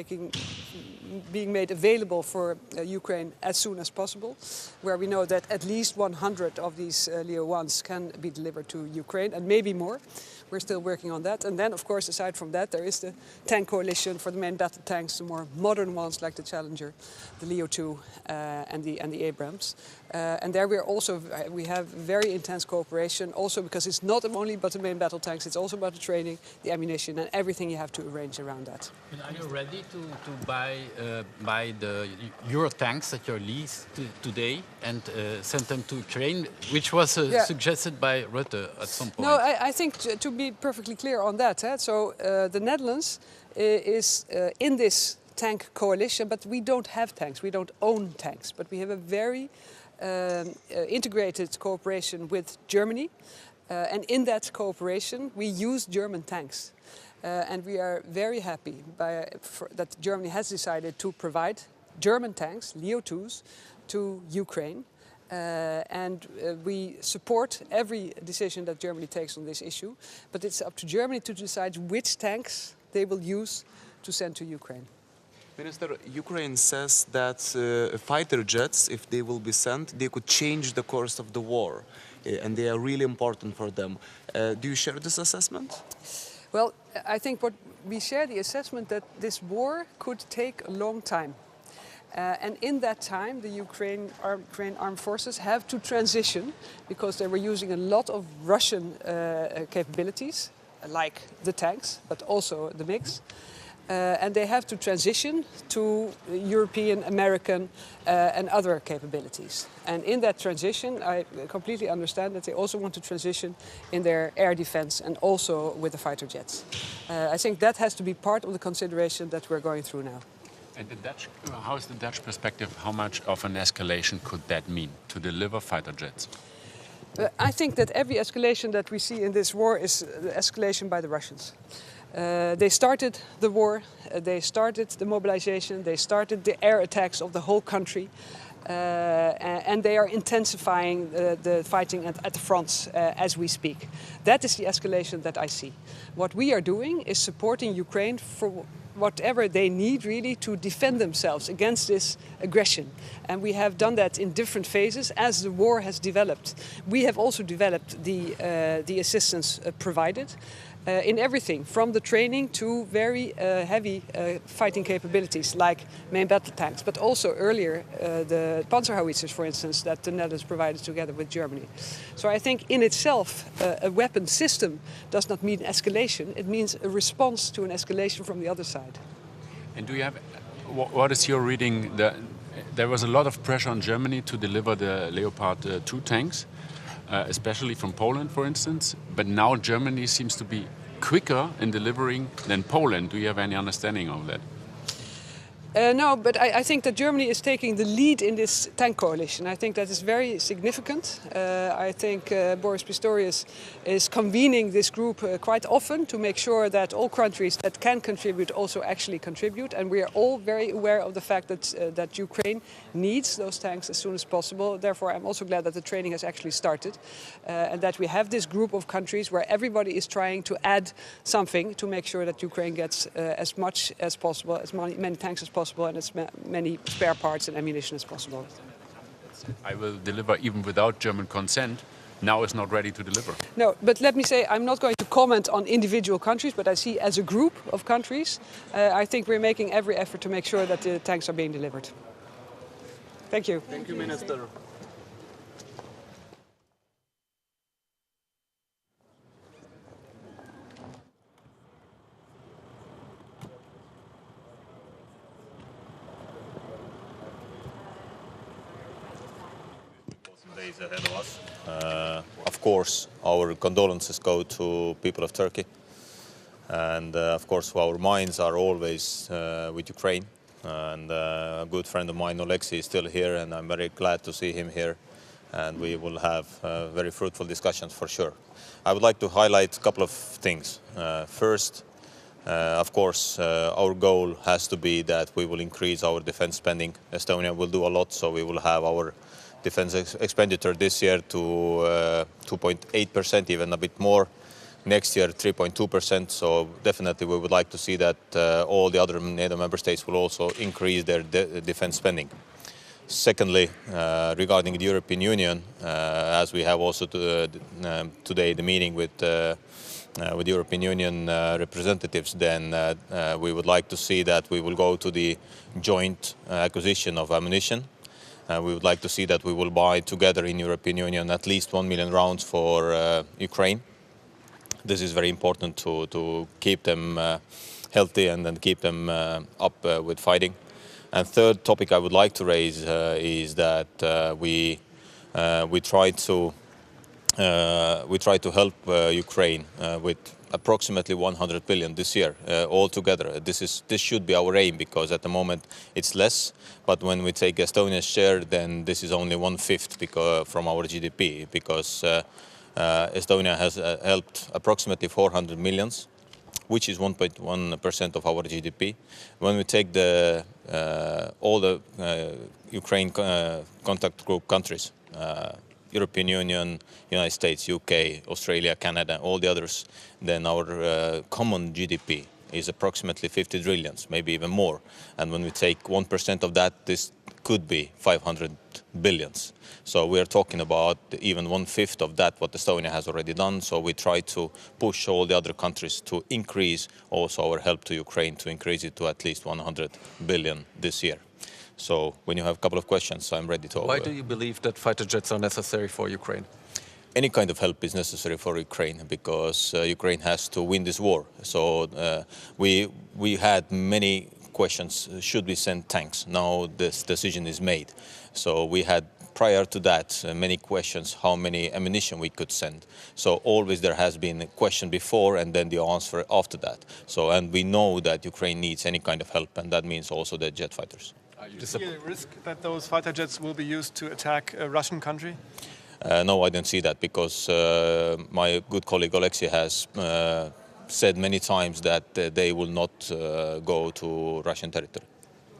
being made available for Ukraine as soon as possible, where we know that at least 100 of these Leo 1s can be delivered to Ukraine, and maybe more. We're still working on that. And then, of course, aside from that, there is the tank coalition for the main battle tanks, the more modern ones like the Challenger, the Leo 2 and the Abrams. And there we have very intense cooperation, also because it's not only about the main battle tanks, it's also about the training, the ammunition, and everything you have to arrange around that. And are you ready to buy the Euro tanks that you're leased today and send them to Ukraine, which was suggested by Rutte at some point? No, I think to be perfectly clear on that, so the Netherlands is in this tank coalition, but we don't have tanks, we don't own tanks, but we have a very integrated cooperation with Germany, and in that cooperation we use German tanks, and we are very happy that Germany has decided to provide German tanks, Leo 2s, to Ukraine, and we support every decision that Germany takes on this issue, but it's up to Germany to decide which tanks they will use to send to Ukraine. Minister, Ukraine says that fighter jets, if they will be sent, they could change the course of the war, and they are really important for them. Do you share this assessment? Well, I think we share the assessment that this war could take a long time. And in that time, the Ukraine armed forces have to transition, because they were using a lot of Russian capabilities, like the tanks, but also the MiGs. And they have to transition to European, American and other capabilities. And in that transition, I completely understand that they also want to transition in their air defense and also with the fighter jets. I think that has to be part of the consideration that we're going through now. And how is the Dutch perspective? How much of an escalation could that mean to deliver fighter jets? I think that every escalation that we see in this war is escalation by the Russians. They started the war, they started the mobilization, they started the air attacks of the whole country, and they are intensifying the fighting at the fronts as we speak. That is the escalation that I see. What we are doing is supporting Ukraine for whatever they need really to defend themselves against this aggression. And we have done that in different phases as the war has developed. We have also developed the assistance provided. In everything, from the training to very heavy fighting capabilities like main battle tanks, but also earlier the Panzerhowitzers, for instance, that the Netherlands provided together with Germany. So I think in itself a weapon system does not mean escalation, it means a response to an escalation from the other side. And do you have, what is your reading? There was a lot of pressure on Germany to deliver the Leopard 2 tanks. Especially from Poland, for instance. But now Germany seems to be quicker in delivering than Poland. Do you have any understanding of that? No, but I think that Germany is taking the lead in this tank coalition. I think that is very significant. I think Boris Pistorius is convening this group quite often to make sure that all countries that can contribute also actually contribute. And we are all very aware of the fact that Ukraine needs those tanks as soon as possible. Therefore, I'm also glad that the training has actually started and that we have this group of countries where everybody is trying to add something to make sure that Ukraine gets as much as possible, as many tanks as possible, and as many spare parts and ammunition as possible. I will deliver even without German consent. Now is not ready to deliver. No, but let me say, I'm not going to comment on individual countries, but I see as a group of countries, I think we're making every effort to make sure that the tanks are being delivered. Thank you. Thank you, Minister. Days ahead of us. Of course, our condolences go to people of Turkey, and of course our minds are always with Ukraine. And a good friend of mine, Oleksiy, is still here, and I'm very glad to see him here, and we will have very fruitful discussions for sure. I would like to highlight a couple of things. First, of course, our goal has to be that we will increase our defense spending. Estonia will do a lot, so we will have our defense expenditure this year to 2.8%, even a bit more. next year 3.2%. So definitely we would like to see that all the other NATO member states will also increase their defense spending. Secondly, regarding the European Union, as we have also today the meeting with European Union representatives, then we would like to see that we will go to the joint acquisition of ammunition. We would like to see that we will buy together in European Union at least 1 million rounds for Ukraine. This is very important to keep them healthy and then keep them up with fighting. And third topic I would like to raise is that we try to help Ukraine with approximately 100 billion this year altogether. This should be our aim, because at the moment it's less. But when we take Estonia's share, then this is only 1/5 from our GDP, because Estonia has helped approximately 400 millions, which is 1.1% of our GDP. When we take all the Ukraine contact group countries, European Union, United States, UK, Australia, Canada, all the others, then our common GDP is approximately 50 trillions, maybe even more. And when we take 1% of that, this could be 500 billions. So we are talking about even 1/5 of that, what Estonia has already done. So we try to push all the other countries to increase also our help to Ukraine, to increase it to at least 100 billion this year. So when you have a couple of questions, I'm ready to... Why do you believe that fighter jets are necessary for Ukraine? Any kind of help is necessary for Ukraine, because Ukraine has to win this war. So we had many questions, should we send tanks? Now this decision is made. So we had, prior to that, many questions how many ammunition we could send. So always there has been a question before and then the answer after that. So, and we know that Ukraine needs any kind of help, and that means also the jet fighters. Do you see a risk that those fighter jets will be used to attack a Russian country? No, I don't see that, because my good colleague Alexei has said many times that they will not go to Russian territory.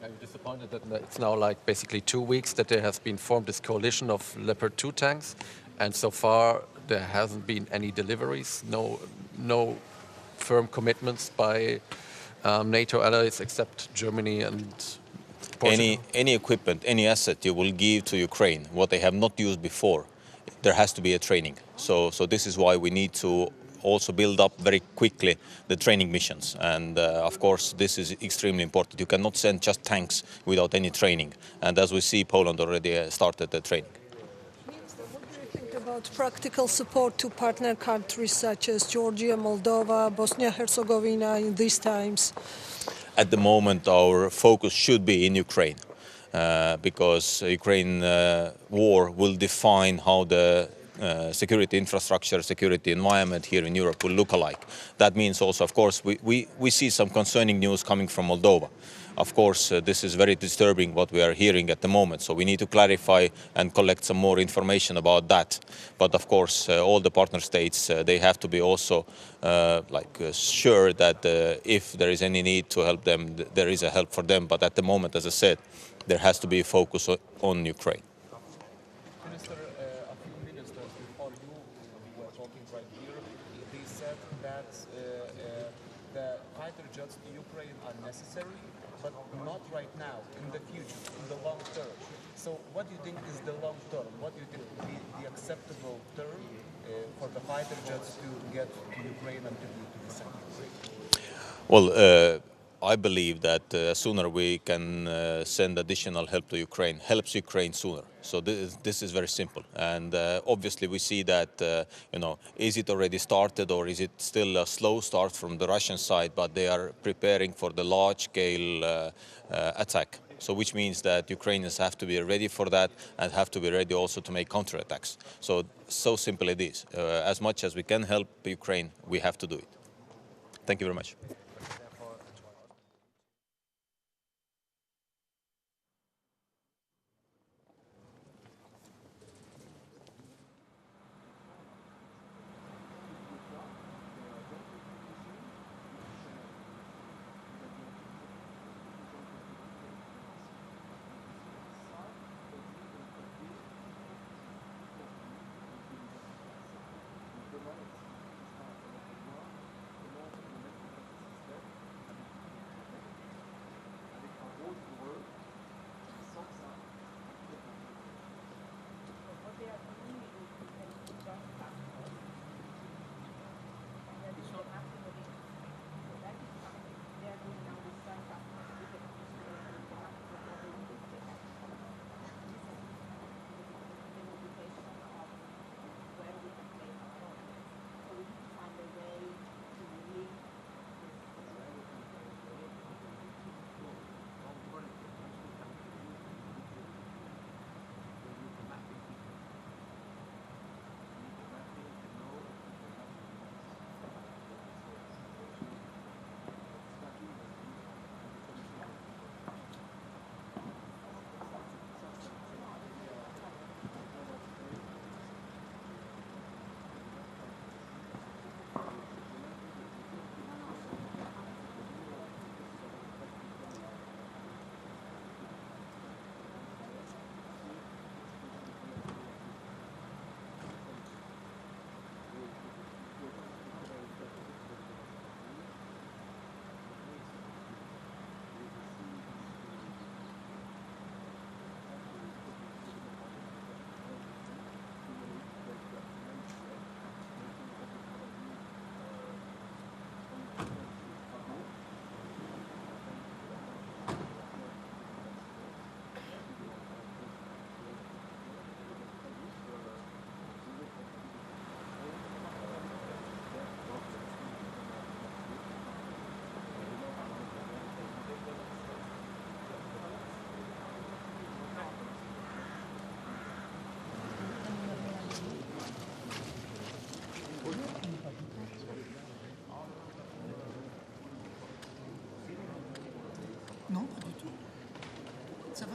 Are you disappointed that it's now like basically 2 weeks that there has been formed this coalition of Leopard 2 tanks, and so far there hasn't been any deliveries, no firm commitments by NATO allies except Germany and Portugal? Any equipment, any asset you will give to Ukraine, what they have not used before, there has to be a training. So this is why we need to also build up very quickly the training missions. And of course, this is extremely important. You cannot send just tanks without any training. And as we see, Poland already started the training. What do you think about practical support to partner countries such as Georgia, Moldova, Bosnia-Herzegovina in these times? At the moment, our focus should be in Ukraine, because Ukraine war will define how the security infrastructure, security environment here in Europe will look alike. That means also, of course, we see some concerning news coming from Moldova. Of course, this is very disturbing what we are hearing at the moment, so we need to clarify and collect some more information about that. But of course, all the partner states, they have to be also sure that if there is any need to help them, there is a help for them. But at the moment, as I said, there has to be a focus on Ukraine. Minister, a few ministers before you who were talking right here, they said that the fighter jets to Ukraine are necessary, but not right now, in the future, in the long term. So what do you think is the long term? What do you think would be the acceptable term for the fighter jets to get to Ukraine and to be sent to Ukraine? Well, I believe that sooner we can send additional help to Ukraine, helps Ukraine sooner. So this is very simple. And obviously we see that, is it already started or is it still a slow start from the Russian side, but they are preparing for the large-scale attack. So which means that Ukrainians have to be ready for that and have to be ready also to make counterattacks. So simple it is. As much as we can help Ukraine, we have to do it. Thank you very much.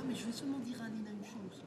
mais je vais seulement dire à Nina une chose.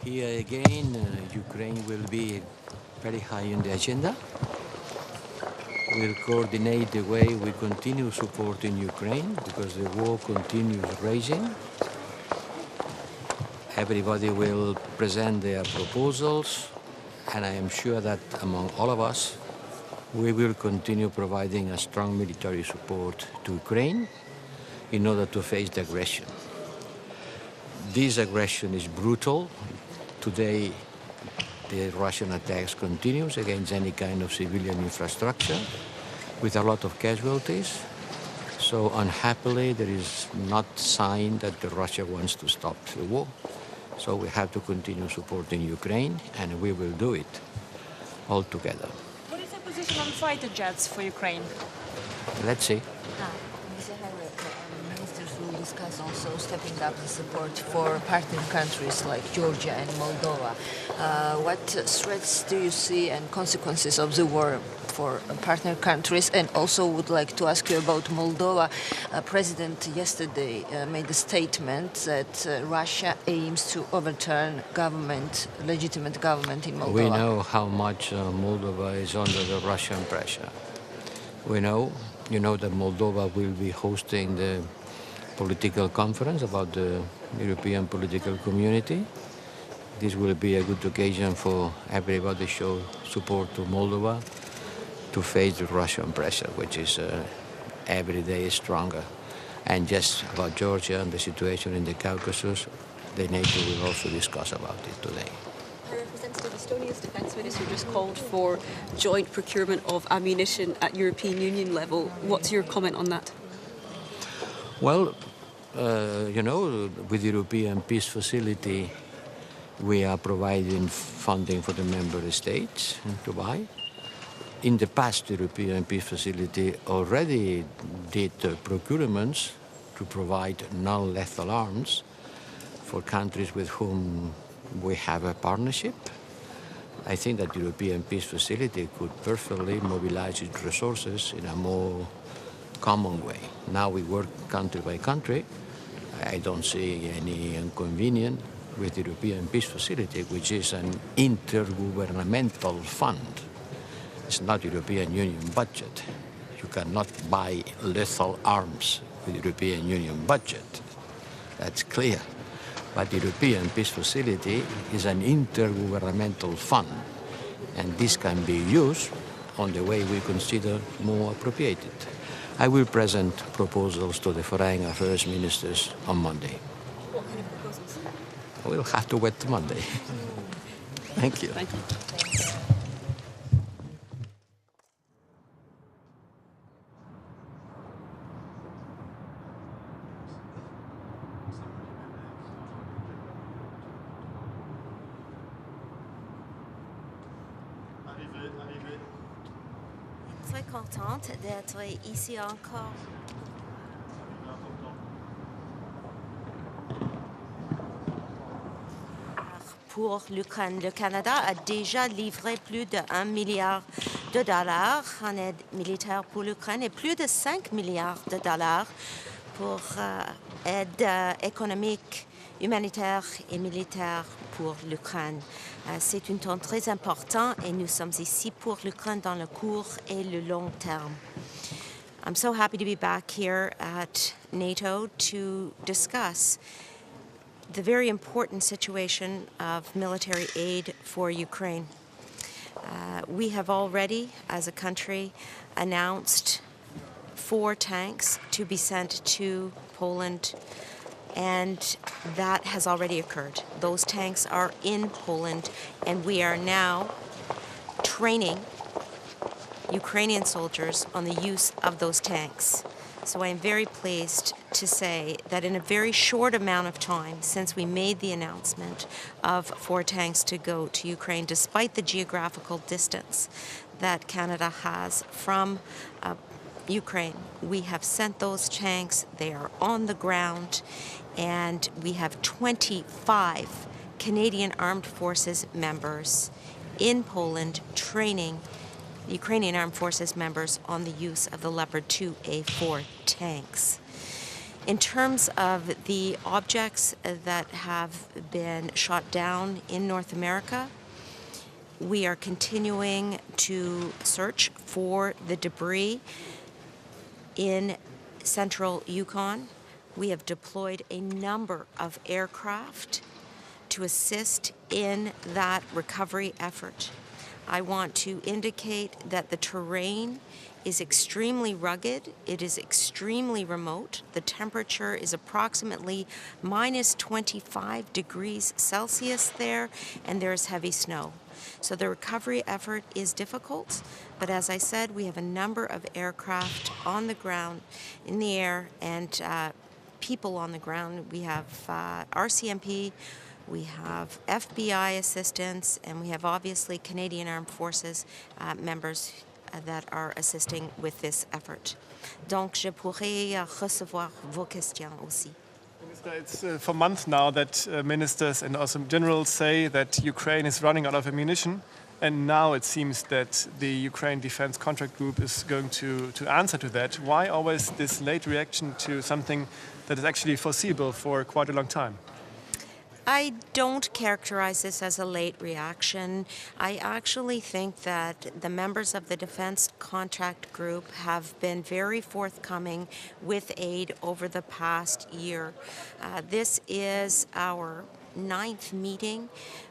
Here again, Ukraine will be very high on the agenda. We'll coordinate the way we continue supporting Ukraine because the war continues raging. Everybody will present their proposals, and I am sure that among all of us, we will continue providing a strong military support to Ukraine in order to face the aggression. This aggression is brutal. Today, the Russian attacks continues against any kind of civilian infrastructure with a lot of casualties. So unhappily, there is not sign that Russia wants to stop the war. So we have to continue supporting Ukraine, and we will do it all together. What is the position on fighter jets for Ukraine? Let's see. Ministers will discuss also stepping up the support for partner countries like Georgia and Moldova. What threats do you see and consequences of the war for partner countries? And also would like to ask you about Moldova. President yesterday made a statement that Russia aims to overturn legitimate government in Moldova. We know how much Moldova is under the Russian pressure. You know that Moldova will be hosting the political conference about the European political community. This will be a good occasion for everybody to show support to Moldova to face the Russian pressure, which is every day stronger. And just about Georgia and the situation in the Caucasus, the NATO will also discuss about it today. Representative, Estonia's defence minister just called for joint procurement of ammunition at European Union level. What's your comment on that? Well, with the European Peace Facility, we are providing funding for the member states to buy. In the past, the European Peace Facility already did procurements to provide non-lethal arms for countries with whom we have a partnership. I think that the European Peace Facility could perfectly mobilize its resources in a more common way. Now we work country by country. I don't see any inconvenience with the European Peace Facility, which is an intergovernmental fund. It's not European Union budget. You cannot buy lethal arms with the European Union budget. That's clear. But the European Peace Facility is an intergovernmental fund, and this can be used on the way we consider more appropriate. I will present proposals to the Foreign Affairs Ministers on Monday. What kind of proposals? We'll have to wait till Monday. Thank you. Thank you. Très contente d'être ici encore. Pour l'Ukraine, le Canada a déjà livré plus de $1 milliard en aide militaire pour l'Ukraine et plus de $5 milliards pour aide économique, humanitaire et militaire pour l'Ukraine. C'est un temps très important et nous sommes ici pour l'Ukraine dans le court et le long terme. I'm so happy to be back here at NATO to discuss the very important situation of military aid for Ukraine. We have already, as a country, announced 4 tanks to be sent to Poland, and that has already occurred. Those tanks are in Poland, and we are now training Ukrainian soldiers on the use of those tanks. So I am very pleased to say that in a very short amount of time since we made the announcement of 4 tanks to go to Ukraine, despite the geographical distance that Canada has from Ukraine, we have sent those tanks. They are on the ground, and we have 25 Canadian Armed Forces members in Poland training the Ukrainian Armed Forces members on the use of the Leopard 2A4 tanks. In terms of the objects that have been shot down in North America, we are continuing to search for the debris in central Yukon. We have deployed a number of aircraft to assist in that recovery effort. I want to indicate that the terrain is extremely rugged. It is extremely remote. The temperature is approximately minus 25 degrees Celsius there, and there is heavy snow. So the recovery effort is difficult, but as I said, we have a number of aircraft on the ground, in the air, and people on the ground. We have RCMP, we have FBI assistance, and we have obviously Canadian Armed Forces members that are assisting with this effort. Donc je pourrais recevoir vos questions aussi. Minister, it's for months now that ministers and also generals say that Ukraine is running out of ammunition. And now it seems that the Ukraine Defense Contract Group is going to answer to that. Why always this late reaction to something that is actually foreseeable for quite a long time? I don't characterize this as a late reaction. I actually think that the members of the Defense Contract Group have been very forthcoming with aid over the past year. This is our 9th meeting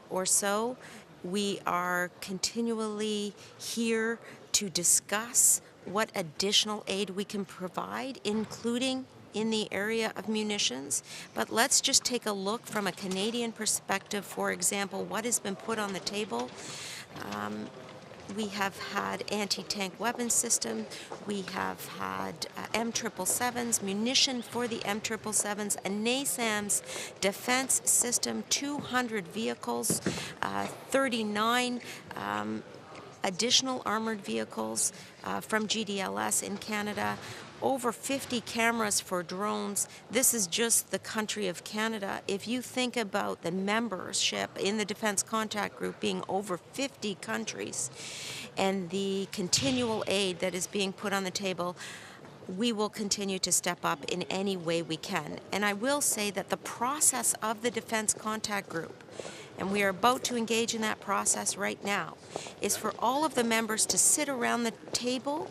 or so. We are continually here to discuss what additional aid we can provide, including in the area of munitions. But let's just take a look from a Canadian perspective, for example, what has been put on the table. We have had anti-tank weapon system, we have had M777s, munition for the M777s, a NASAMS defense system, 200 vehicles, 39 additional armored vehicles from GDLS in Canada, over 50 cameras for drones. This is just the country of Canada. If you think about the membership in the Defense Contract Group being over 50 countries and the continual aid that is being put on the table, we will continue to step up in any way we can. And I will say that the process of the Defense Contact Group, and we are about to engage in that process right now, is for all of the members to sit around the table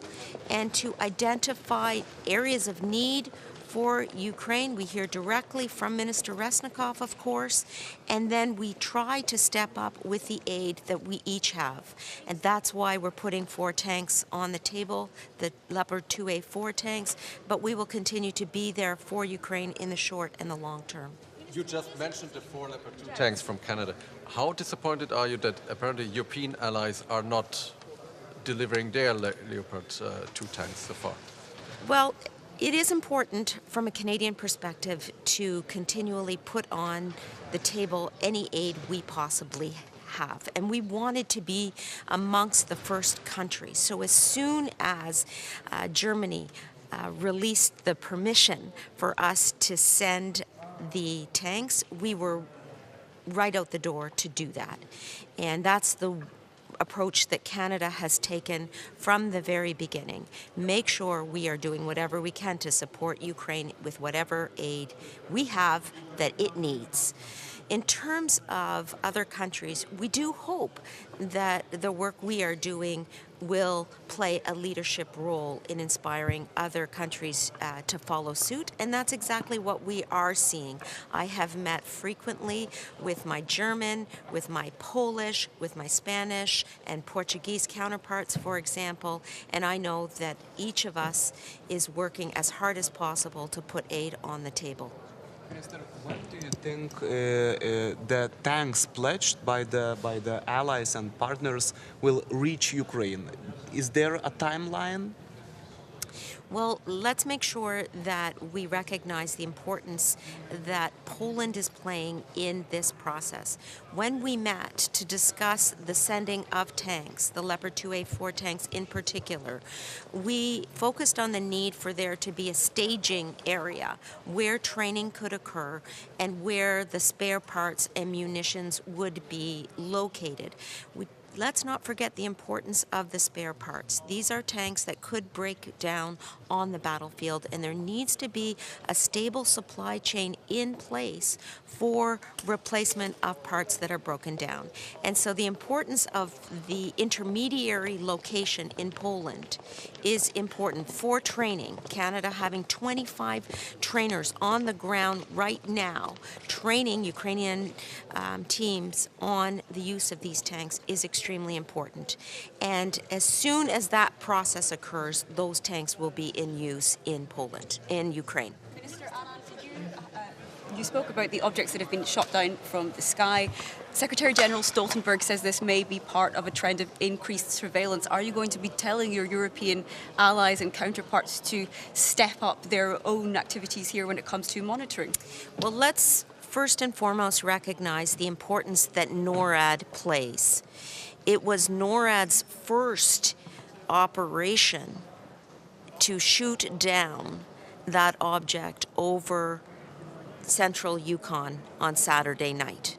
and to identify areas of need for Ukraine. We hear directly from Minister Resnikov, of course, and then we try to step up with the aid that we each have. And that's why we're putting 4 tanks on the table, the Leopard 2A4 tanks, but we will continue to be there for Ukraine in the short and the long term. You just mentioned the 4 Leopard 2 tanks from Canada. How disappointed are you that apparently European allies are not delivering their Leopard 2 tanks so far? Well, it is important from a Canadian perspective to continually put on the table any aid we possibly have. And we wanted to be amongst the first countries. So as soon as Germany released the permission for us to send the tanks, we were right out the door to do that. And that's the approach that Canada has taken from the very beginning. Make sure we are doing whatever we can to support Ukraine with whatever aid we have that it needs. In terms of other countries, we do hope that the work we are doing will play a leadership role in inspiring other countries to follow suit, and that's exactly what we are seeing. I have met frequently with my German, with my Polish, with my Spanish and Portuguese counterparts, for example, and I know that each of us is working as hard as possible to put aid on the table. Minister, when do you think the tanks pledged by the allies and partners will reach Ukraine? Is there a timeline? Well, let's make sure that we recognize the importance that Poland is playing in this process. When we met to discuss the sending of tanks, the Leopard 2A4 tanks in particular, we focused on the need for there to be a staging area where training could occur and where the spare parts and munitions would be located. Let's not forget the importance of the spare parts. These are tanks that could break down on the battlefield, and there needs to be a stable supply chain in place for replacement of parts that are broken down. And so the importance of the intermediary location in Poland is important for training. Canada having 25 trainers on the ground right now training Ukrainian teams on the use of these tanks is extremely important. And as soon as that process occurs, those tanks will be in use in Poland, in Ukraine. Minister Anna, you spoke about the objects that have been shot down from the sky. Secretary General Stoltenberg says this may be part of a trend of increased surveillance. Are you going to be telling your European allies and counterparts to step up their own activities here when it comes to monitoring? Well, let's first and foremost recognize the importance that NORAD plays. It was NORAD's first operation to shoot down that object over central Yukon on Saturday night.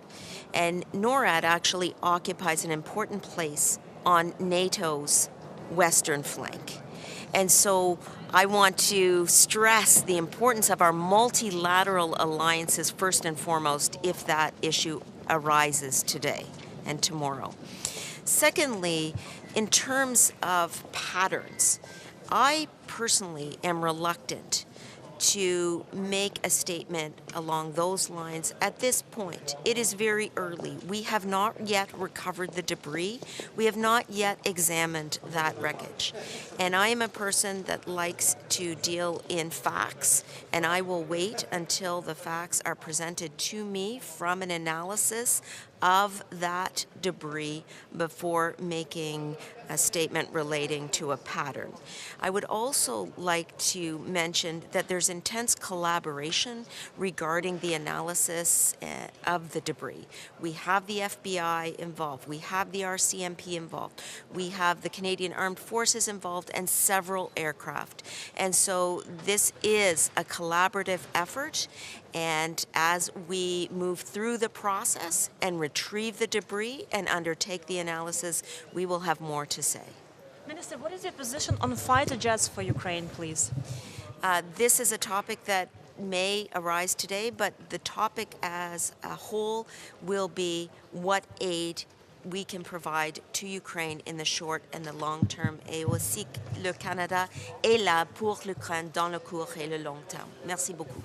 And NORAD actually occupies an important place on NATO's western flank. And so I want to stress the importance of our multilateral alliances first and foremost if that issue arises today and tomorrow. Secondly, in terms of patterns, I personally am reluctant to make a statement along those lines at this point. It is very early. We have not yet recovered the debris. We have not yet examined that wreckage. And I am a person that likes to deal in facts, and I will wait until the facts are presented to me from an analysis of that debris before making a statement relating to a pattern. I would also like to mention that there's intense collaboration regarding the analysis of the debris. We have the FBI involved, we have the RCMP involved, we have the Canadian Armed Forces involved, and several aircraft. And so this is a collaborative effort, and as we move through the process and retrieve the debris and undertake the analysis, we will have more to say. Minister, what is your position on fighter jets for Ukraine, please? This is a topic that may arise today, but the topic as a whole will be what aid we can provide to Ukraine in the short and the long term, et aussi le Canada est là pour l'Ukraine dans le court et le long terme. Merci beaucoup.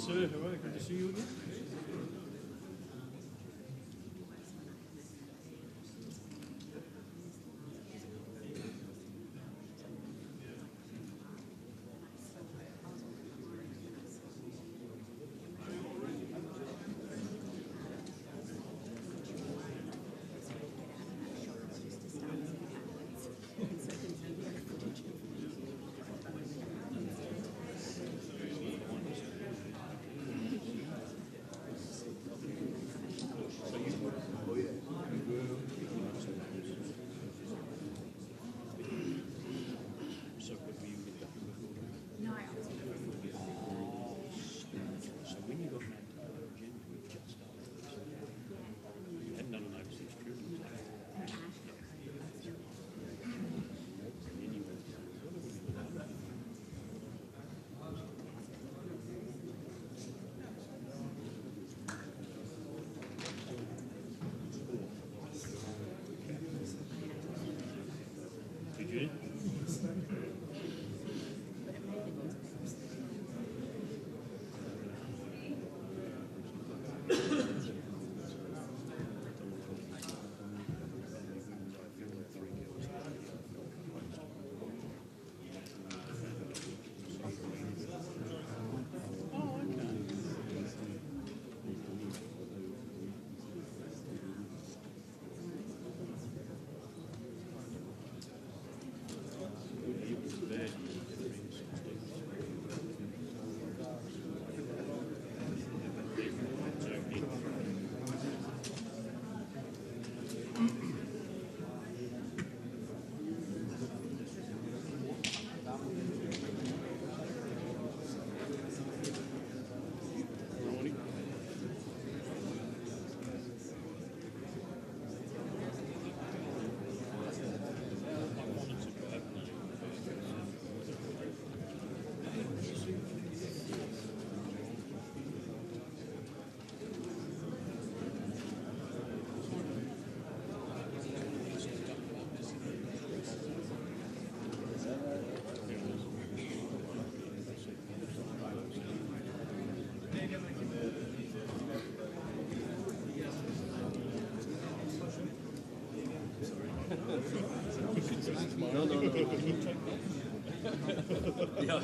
Hello, good to see you again. Ja.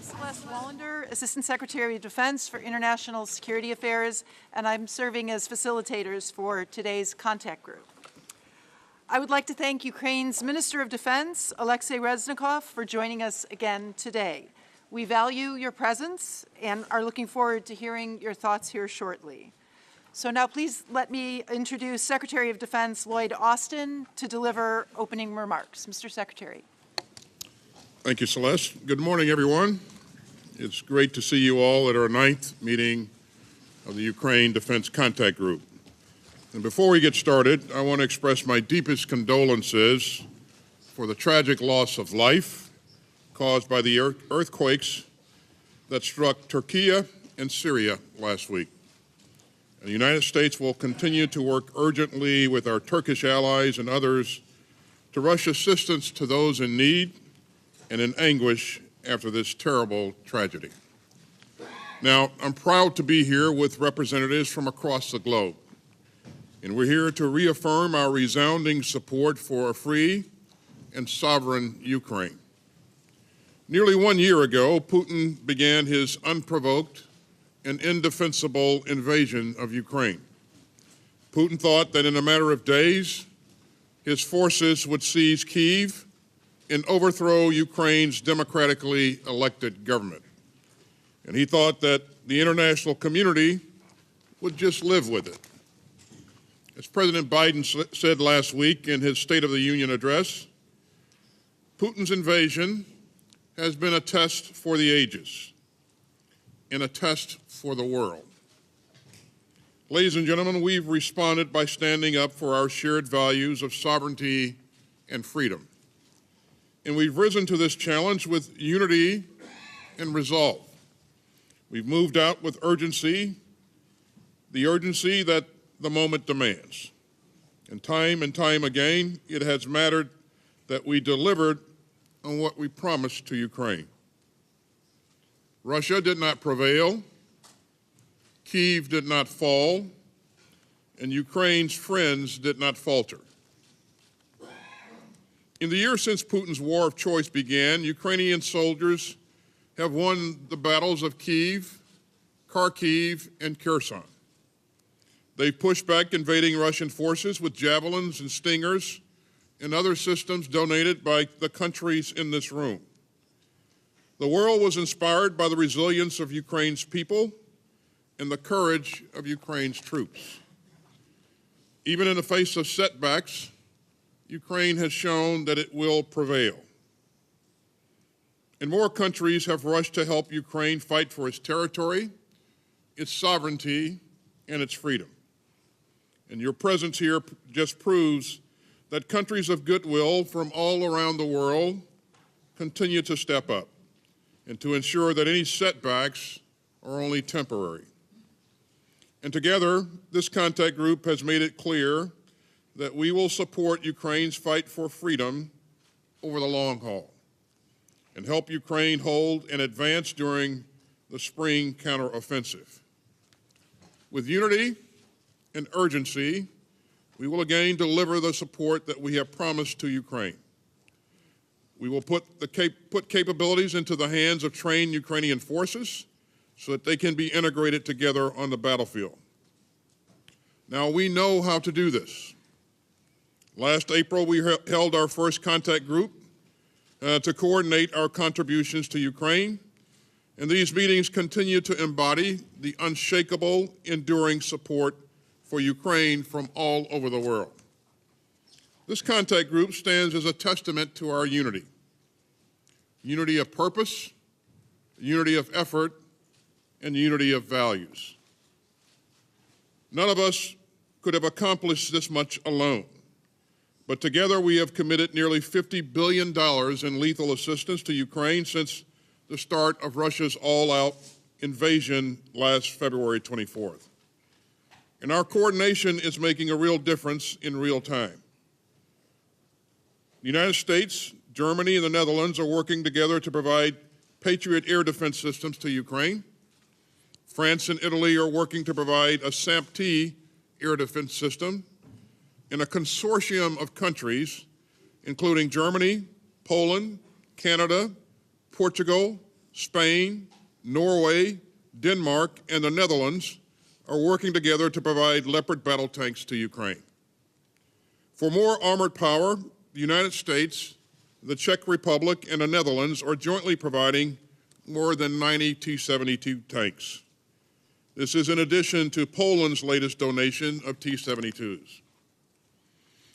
Celeste Wallander, Assistant Secretary of Defense for International Security Affairs, and I'm serving as facilitators for today's contact group. I would like to thank Ukraine's Minister of Defense, Alexei Reznikov, for joining us again today. We value your presence and are looking forward to hearing your thoughts here shortly. So now please let me introduce Secretary of Defense Lloyd Austin to deliver opening remarks. Mr. Secretary. Thank you, Celeste. Good morning, everyone. It's great to see you all at our 9th meeting of the Ukraine Defense Contact Group. And before we get started, I want to express my deepest condolences for the tragic loss of life caused by the earthquakes that struck Turkey and Syria last week. And the United States will continue to work urgently with our Turkish allies and others to rush assistance to those in need and in anguish after this terrible tragedy. Now, I'm proud to be here with representatives from across the globe, and we're here to reaffirm our resounding support for a free and sovereign Ukraine. Nearly 1 year ago, Putin began his unprovoked and indefensible invasion of Ukraine. Putin thought that in a matter of days, his forces would seize Kyiv and overthrow Ukraine's democratically elected government. And he thought that the international community would just live with it. As President Biden said last week in his State of the Union address, Putin's invasion has been a test for the ages and a test for the world. Ladies and gentlemen, we've responded by standing up for our shared values of sovereignty and freedom. And we've risen to this challenge with unity and resolve. We've moved out with urgency, the urgency that the moment demands. And time again, it has mattered that we delivered on what we promised to Ukraine. Russia did not prevail, Kyiv did not fall, and Ukraine's friends did not falter. In the years since Putin's war of choice began, Ukrainian soldiers have won the battles of Kyiv, Kharkiv, and Kherson. They've pushed back invading Russian forces with javelins and stingers and other systems donated by the countries in this room. The world was inspired by the resilience of Ukraine's people and the courage of Ukraine's troops. Even in the face of setbacks, Ukraine has shown that it will prevail. And more countries have rushed to help Ukraine fight for its territory, its sovereignty, and its freedom. And your presence here just proves that countries of goodwill from all around the world continue to step up and to ensure that any setbacks are only temporary. And together, this contact group has made it clear that we will support Ukraine's fight for freedom over the long haul and help Ukraine hold and advance during the spring counteroffensive. With unity and urgency, we will again deliver the support that we have promised to Ukraine. We will put capabilities into the hands of trained Ukrainian forces so that they can be integrated together on the battlefield. Now, we know how to do this. Last April, we held our first contact group to coordinate our contributions to Ukraine, and these meetings continue to embody the unshakable, enduring support for Ukraine from all over the world. This contact group stands as a testament to our unity. Unity of purpose, unity of effort, and unity of values. None of us could have accomplished this much alone, but together we have committed nearly $50 billion in lethal assistance to Ukraine since the start of Russia's all-out invasion last February 24th. And our coordination is making a real difference in real time. The United States, Germany, and the Netherlands are working together to provide Patriot air defense systems to Ukraine. France and Italy are working to provide a SAMP-T air defense system. And a consortium of countries, including Germany, Poland, Canada, Portugal, Spain, Norway, Denmark, and the Netherlands are working together to provide Leopard battle tanks to Ukraine. For more armored power, the United States, the Czech Republic, and the Netherlands are jointly providing more than 90 T-72 tanks. This is in addition to Poland's latest donation of T-72s.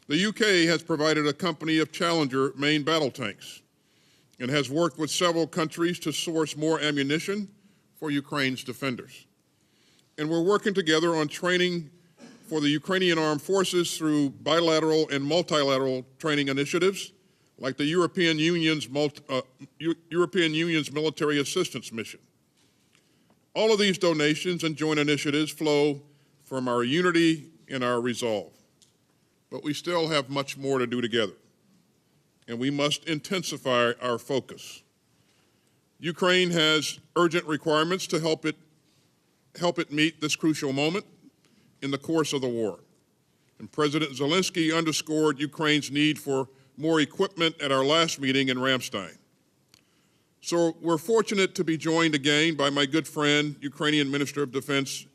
The UK has provided a company of Challenger main battle tanks and has worked with several countries to source more ammunition for Ukraine's defenders. And we're working together on training for the Ukrainian armed forces through bilateral and multilateral training initiatives like the European Union's Military Assistance Mission. All of these donations and joint initiatives flow from our unity and our resolve. But we still have much more to do together, and we must intensify our focus. Ukraine has urgent requirements to help it meet this crucial moment in the course of the war. And President Zelensky underscored Ukraine's need for more equipment at our last meeting in Ramstein. So we're fortunate to be joined again by my good friend, Ukrainian Minister of Defense,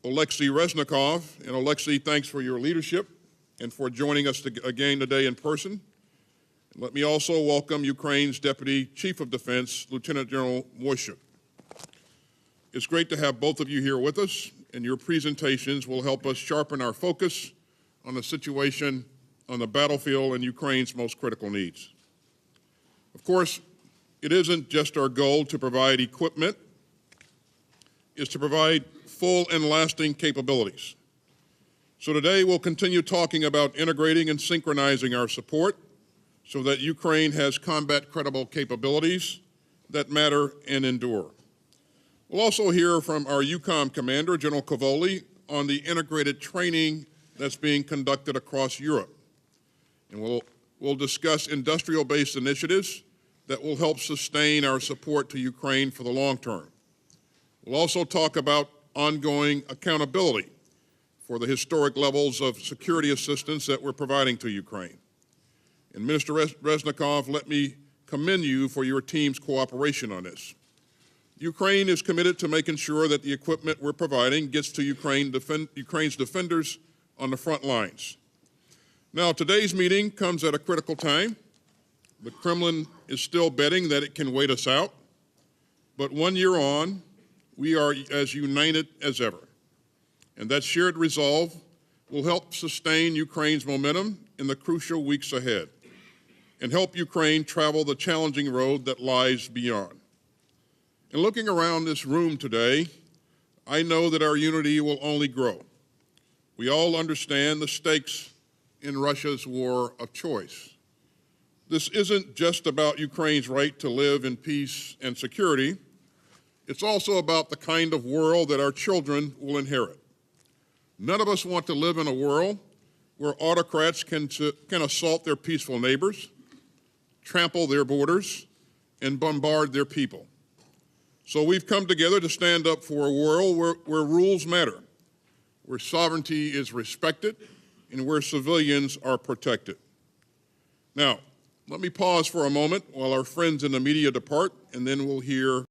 Oleksiy Reznikov. And Oleksiy, thanks for your leadership and for joining us again today in person. And let me also welcome Ukraine's Deputy Chief of Defense, Lieutenant General Moishuk. It's great to have both of you here with us, and your presentations will help us sharpen our focus on the situation on the battlefield and Ukraine's most critical needs. Of course, it isn't just our goal to provide equipment, it's to provide full and lasting capabilities. So today we'll continue talking about integrating and synchronizing our support so that Ukraine has combat-credible capabilities that matter and endure. We'll also hear from our EUCOM commander, General Cavoli, on the integrated training that's being conducted across Europe. And we'll discuss industrial-based initiatives that will help sustain our support to Ukraine for the long term. We'll also talk about ongoing accountability for the historic levels of security assistance that we're providing to Ukraine. And Minister Reznikov, let me commend you for your team's cooperation on this. Ukraine is committed to making sure that the equipment we're providing gets to Ukraine's defenders on the front lines. Now, today's meeting comes at a critical time. The Kremlin is still betting that it can wait us out. But 1 year on, we are as united as ever. And that shared resolve will help sustain Ukraine's momentum in the crucial weeks ahead and help Ukraine travel the challenging road that lies beyond. And looking around this room today, I know that our unity will only grow. We all understand the stakes in Russia's war of choice. This isn't just about Ukraine's right to live in peace and security. It's also about the kind of world that our children will inherit. None of us want to live in a world where autocrats can assault their peaceful neighbors, trample their borders, and bombard their people. So we've come together to stand up for a world where rules matter, where sovereignty is respected, and where civilians are protected. Now, let me pause for a moment while our friends in the media depart, and then we'll hear